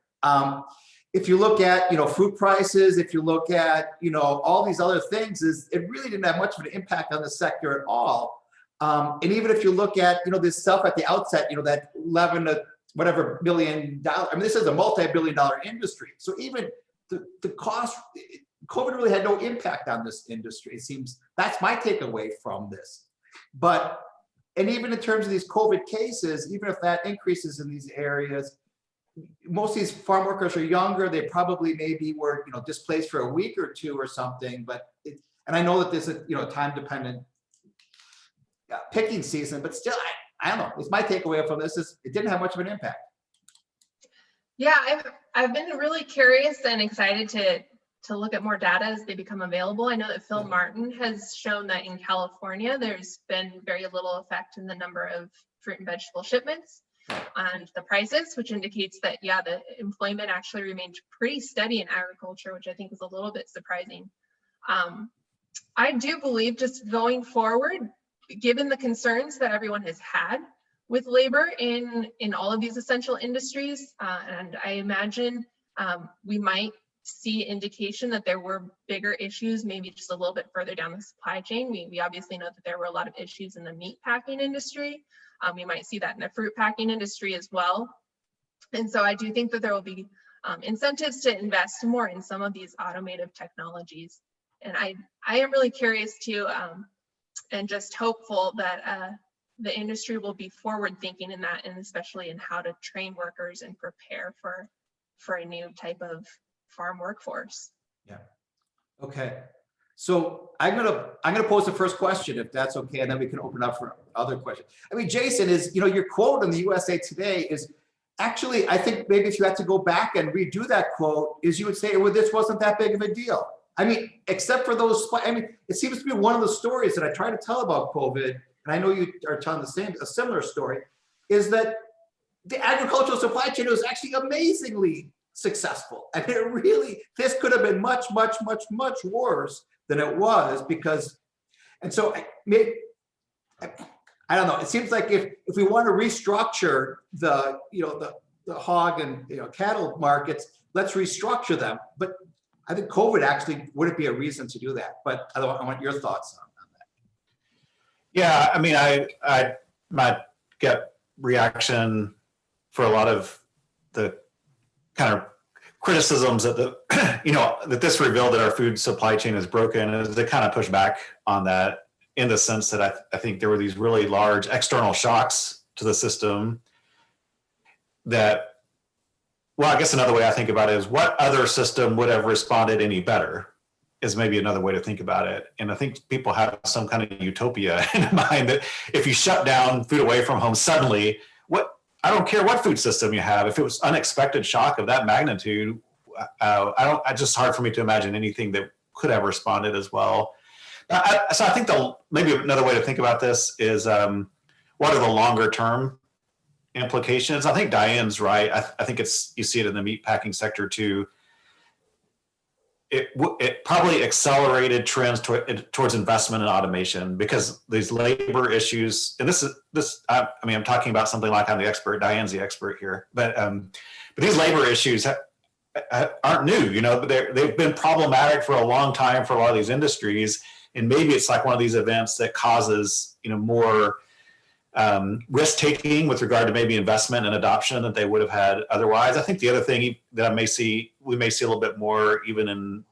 If you look at, food prices, if you look at, all these other things, it really didn't have much of an impact on the sector at all. And even if you look at, this stuff at the outset, that 11 to whatever $1 billion, I mean, this is a multi-billion-dollar industry. So even the cost, COVID really had no impact on this industry. It seems that's my takeaway from this. And even in terms of these COVID cases, even if that increases in these areas, most of these farm workers are younger. They probably maybe were, displaced for a week or two or something. And I know that this is, time-dependent picking season, but still, I don't know. It's my takeaway from this is it didn't have much of an impact. Yeah, I've been really curious and excited to look at more data as they become available. I know that Phil Martin has shown that in California, there's been very little effect in the number of fruit and vegetable shipments and the prices, which indicates that, yeah, the employment actually remained pretty steady in agriculture, which I think is a little bit surprising. I do believe just going forward, given the concerns that everyone has had with labor in all of these essential industries, and I imagine we might see indication that there were bigger issues, maybe just a little bit further down the supply chain. We obviously know that there were a lot of issues in the meat packing industry. We might see that in the fruit packing industry as well. And so I do think that there will be incentives to invest more in some of these automative technologies. And I am really curious too, and just hopeful that the industry will be forward thinking in that, and especially in how to train workers and prepare for a new type of farm workforce. Yeah. Okay. So I'm gonna pose the first question, if that's okay, and then we can open up for other questions. I mean, Jason, is your quote in the USA Today is actually, I think maybe if you had to go back and redo that quote, is you would say, well, this wasn't that big of a deal. I mean, except for those, it seems to be one of the stories that I try to tell about COVID, and I know you are telling a similar story, is that the agricultural supply chain was actually amazingly successfll. I mean, this could have been much, much, much, much worse than it was, because, and so I don't know, it seems like if we want to restructure the hog and cattle markets, let's restructure them. But I think COVID actually wouldn't be a reason to do that. But I want your thoughts on that. Yeah, I mean, I might get reaction for a lot of the kind of criticisms that that this revealed that our food supply chain is broken, is to kind of push back on that, in the sense that I think there were these really large external shocks to the system that, well, I guess another way I think about it is, what other system would have responded any better, is maybe another way to think about it. And I think people have some kind of utopia in mind that if you shut down food away from home suddenly, I don't care what food system you have, if it was unexpected shock of that magnitude, it's just hard for me to imagine anything that could have responded as well. So I think maybe another way to think about this is, what are the longer term implications? I think Diane's right. I think you see it in the meat packing sector too. It probably accelerated trends towards investment in automation, because these labor issues, and I'm talking about something like I'm the expert, Diane's the expert here, but these labor issues aren't new, but they've been problematic for a long time for a lot of these industries. And maybe it's like one of these events that causes, more risk taking with regard to maybe investment and adoption that they would have had otherwise. I think the other thing that we may see a little bit more, even in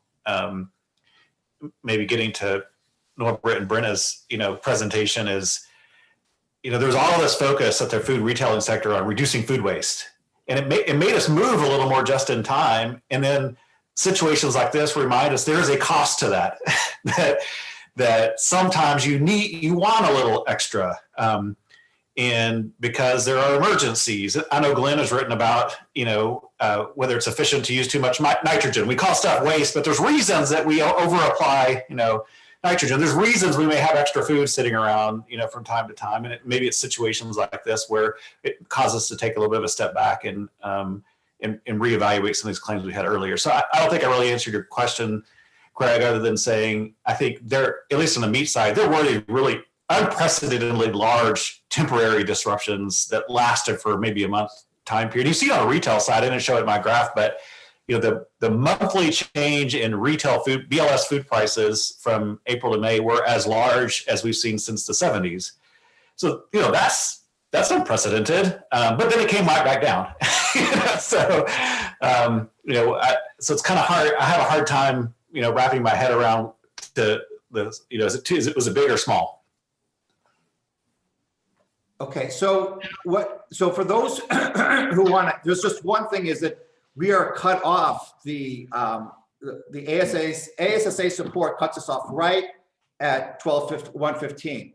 maybe getting to Norbert and Brenna's presentation, is there's all this focus at the food retailing sector on reducing food waste, and it made us move a little more just in time, and then situations like this remind us there is a cost to that, that sometimes you want a little extra. And because there are emergencies. I know Glenn has written about, whether it's efficient to use too much nitrogen. We call stuff waste, but there's reasons that we over apply, nitrogen. There's reasons we may have extra food sitting around, from time to time. And maybe it's situations like this where it causes us to take a little bit of a step back and reevaluate some of these claims we had earlier. So I don't think I really answered your question, Craig, other than saying, I think there, at least on the meat side, there were really unprecedentedly large temporary disruptions that lasted for maybe a month time period. You see it on the retail side, I didn't show it in my graph, but the monthly change in retail food, BLS food prices from April to May were as large as we've seen since the 70s. So, that's unprecedented, but then it came right back down. So, so it's kind of hard. I have a hard time, wrapping my head around was it big or small? Okay, so for those who want to, there's just one thing is that we are cut off. The ASSA support cuts us off right at 1:15.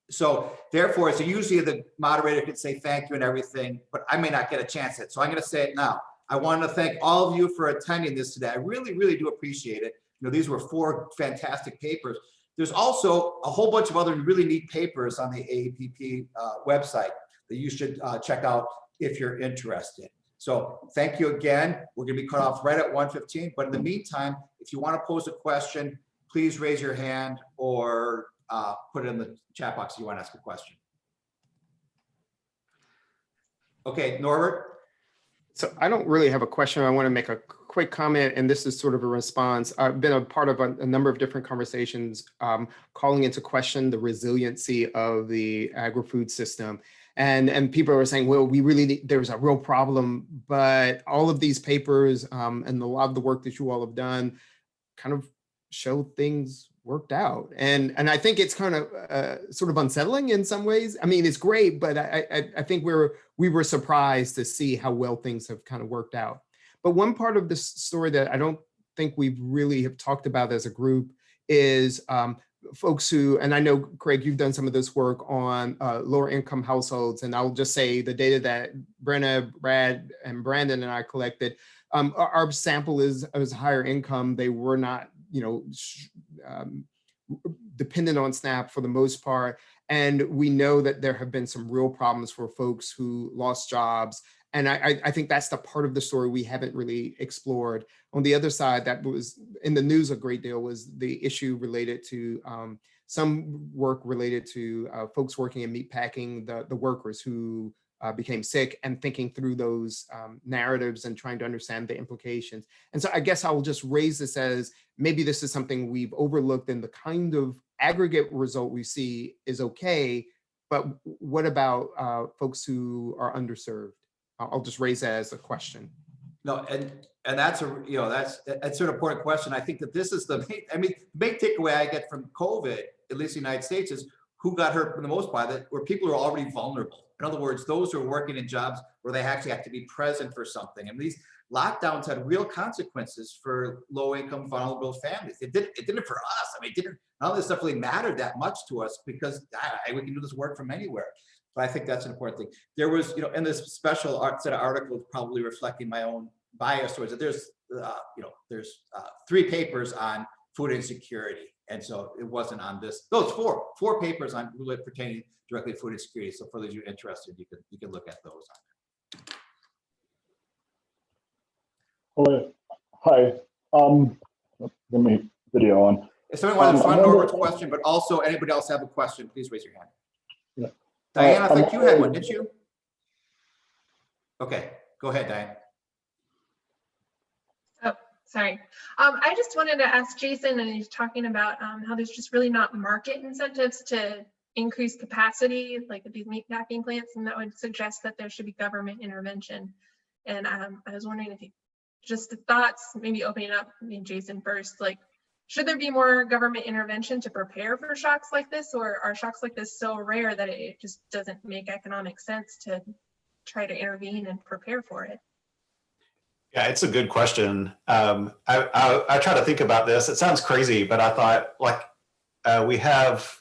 So therefore, so usually the moderator could say thank you and everything, but I may not get a chance at it. So I'm going to say it now. I want to thank all of you for attending this today. I really, really do appreciate it. These were 4 fantastic papers. There's also a whole bunch of other really neat papers on the AAPP website that you should check out if you're interested. So thank you again. We're going to be cut off right at 1:15. But in the meantime, if you want to pose a question, please raise your hand or put it in the chat box if you want to ask a question. Okay, Norbert. So I don't really have a question. I want to make a quick comment, and this is sort of a response. I've been a part of a number of different conversations calling into question the resiliency of the agri-food system. And people are saying, well, we really need, there's a real problem, but all of these papers and a lot of the work that you all have done kind of show things worked out. And I think it's kind of sort of unsettling in some ways. I mean, it's great, but I think we were surprised to see how well things have kind of worked out. But one part of this story that I don't think we've really have talked about as a group is folks who, and I know, Craig, you've done some of this work on lower income households. And I'll just say the data that Brenna, Brad, and Brandon and I collected, our sample is higher income. They were not, dependent on SNAP for the most part. And we know that there have been some real problems for folks who lost jobs. And I think that's the part of the story we haven't really explored. On the other side, that was in the news a great deal, was the issue related to some work related to folks working in meatpacking, the workers who became sick, and thinking through those narratives and trying to understand the implications. And so I guess I'll just raise this as maybe this is something we've overlooked, and the kind of aggregate result we see is okay, but what about folks who are underserved? I'll just raise that as a question. No, and that's that's an important question. I think that this is the big takeaway I get from COVID, at least in the United States, is who got hurt the most by that, where people are already vulnerable. In other words, those who are working in jobs where they actually have to be present for something. And these lockdowns had real consequences for low-income, vulnerable families. It didn't for us. I mean, none of this stuff really mattered that much to us because we can do this work from anywhere. But I think that's an important thing. There was, in this special set of articles, probably reflecting my own bias towards it, there's 3 papers on food insecurity. And so it wasn't on this, those four papers on really pertaining directly to food insecurity. So for those of you interested, you can look at those on there. Hi, let me video on. If someone wants to fund Norbert's question, but also anybody else have a question, please raise your hand. Yeah. Diane, I think you had one, didn't you? Okay, go ahead, Diane. Oh, sorry. I just wanted to ask Jason, and he's talking about how there's just really not market incentives to increase capacity, like at these meatpacking plants, and that would suggest that there should be government intervention. And I was wondering if you, just the thoughts, maybe opening up, Jason first, like, should there be more government intervention to prepare for shocks like this, or are shocks like this so rare that it just doesn't make economic sense to try to intervene and prepare for it? Yeah, it's a good question. I try to think about this. It sounds crazy, but I thought like we have,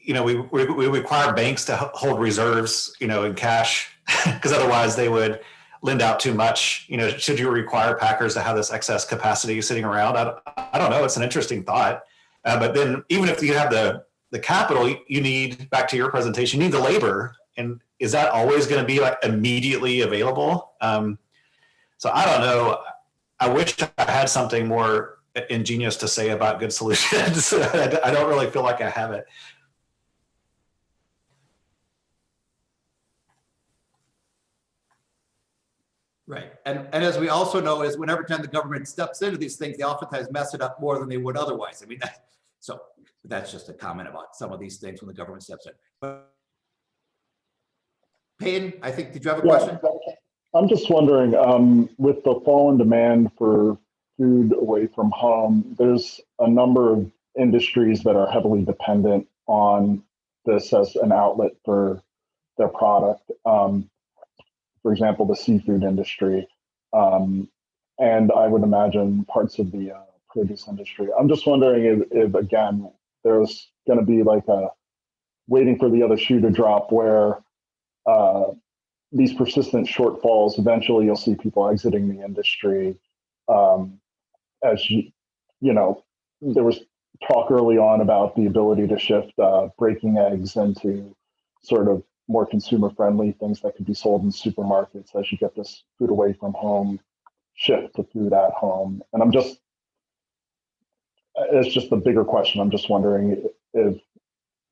we require banks to hold reserves, in cash, because otherwise they would lend out too much. Should you require packers to have this excess capacity sitting around? I don't know. It's an interesting thought. But then even if you have the capital, you need, back to your presentation, you need the labor. And is that always going to be like immediately available? So I don't know. I wish I had something more ingenious to say about good solutions. I don't really feel like I have it. Right. And as we also know, is whenever time the government steps into these things, they oftentimes mess it up more than they would otherwise. I mean, so that's just a comment about some of these things when the government steps in. But Payton, I think, did you have a question? I'm just wondering, with the fall in demand for food away from home, there's a number of industries that are heavily dependent on this as an outlet for their product. For example, the seafood industry, and I would imagine parts of the produce industry. I'm just wondering if again, there's going to be like a waiting for the other shoe to drop where these persistent shortfalls, eventually you'll see people exiting the industry. As you know, there was talk early on about the ability to shift breaking eggs into sort of more consumer-friendly things that could be sold in supermarkets as you get this food away from home shift to food at home. And it's just a bigger question. I'm just wondering if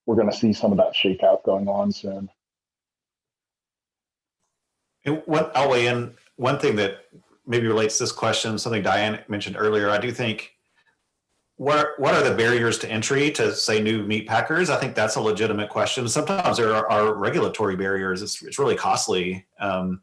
we're going to see some of that shakeout going on soon. I'll weigh in. One thing that maybe relates to this question, something Diane mentioned earlier, I do think, what are the barriers to entry to, say, new meat packers? I think that's a legitimate question. Sometimes there are regulatory barriers. It's really costly. And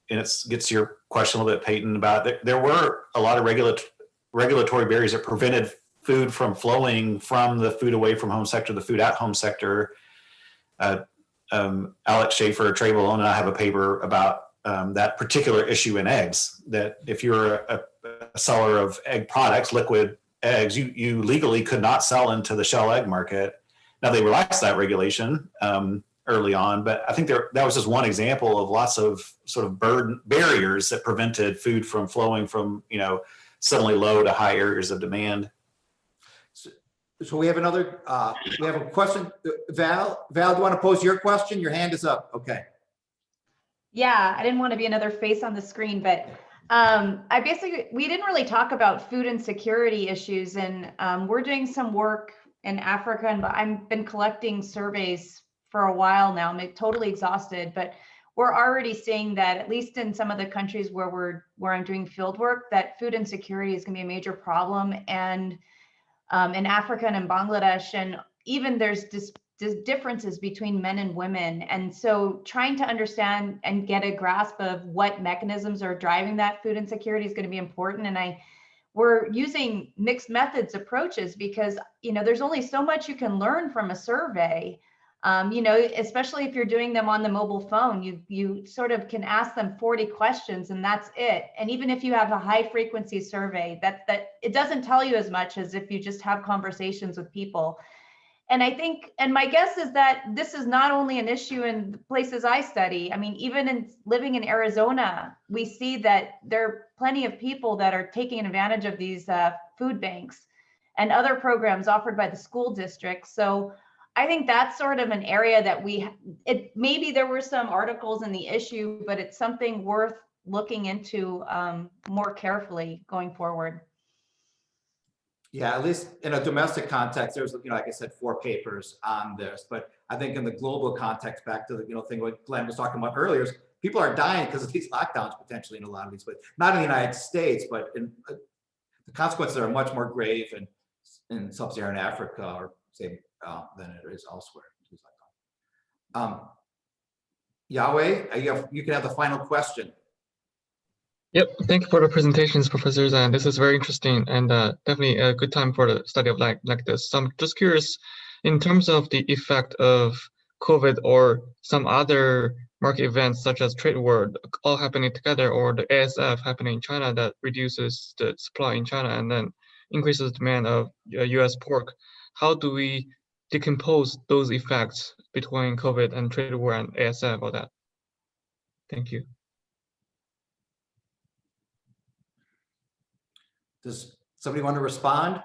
it gets to your question a little bit, Payton, about there were a lot of regulatory barriers that prevented food from flowing from the food away from home sector, the food at home sector. Alex Schaefer, Tradeoffs, and I have a paper about that particular issue in eggs, that if you're a seller of egg products, liquid eggs, you legally could not sell into the shell egg market. Now they relaxed that regulation early on, but I think that was just one example of lots of sort of barriers that prevented food from flowing from, suddenly low to high areas of demand. So we have another, we have a question. Val, do you want to pose your question? Your hand is up. Okay. Yeah, I didn't want to be another face on the screen, but we didn't really talk about food insecurity issues, and we're doing some work in Africa, and I've been collecting surveys for a while now. I'm totally exhausted, but we're already seeing that, at least in some of the countries where I'm doing field work, that food insecurity is going to be a major problem. And in Africa and in Bangladesh, and even there's differences between men and women. And so trying to understand and get a grasp of what mechanisms are driving that food insecurity is going to be important. And we're using mixed methods approaches because, there's only so much you can learn from a survey. Especially if you're doing them on the mobile phone, you sort of can ask them 40 questions and that's it. And even if you have a high frequency survey, that it doesn't tell you as much as if you just have conversations with people. And I think, and my guess is that this is not only an issue in the places I study. I mean, even in living in Arizona, we see that there are plenty of people that are taking advantage of these food banks and other programs offered by the school districts. So I think that's sort of an area that maybe there were some articles in the issue, but it's something worth looking into more carefully going forward. Yeah, at least in a domestic context, there's, like I said, 4 papers on this. But I think in the global context, back to the thing what Glenn was talking about earlier, is people are dying because of these lockdowns potentially in a lot of these, but not in the United States, but in the consequences are much more grave in Sub-Saharan Africa, or say than it is elsewhere. Yahweh, you can have the final question. Yep, thank you for the presentations, professors, and this is very interesting and definitely a good time for the study of like this. So I'm just curious, in terms of the effect of COVID or some other market events such as trade war all happening together, or the ASF happening in China that reduces the supply in China and then increases demand of US pork, how do we decompose those effects between COVID and trade war and ASF or that? Thank you. Does somebody want to respond?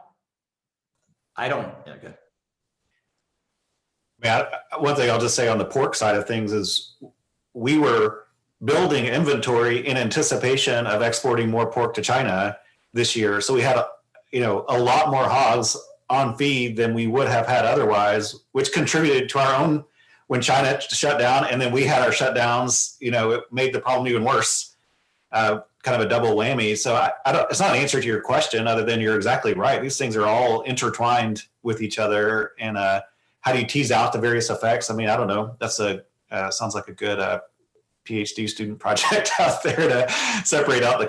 I don't. Yeah, good. Yeah, one thing I'll just say on the pork side of things is we were building inventory in anticipation of exporting more pork to China this year. So we had, a lot more hogs on feed than we would have had otherwise, which contributed to our own, when China shut down and then we had our shutdowns, it made the problem even worse, kind of a double whammy. So it's not an answer to your question other than you're exactly right. These things are all intertwined with each other. And how do you tease out the various effects? I mean, I don't know. That's sounds like a good PhD student project out there to separate out the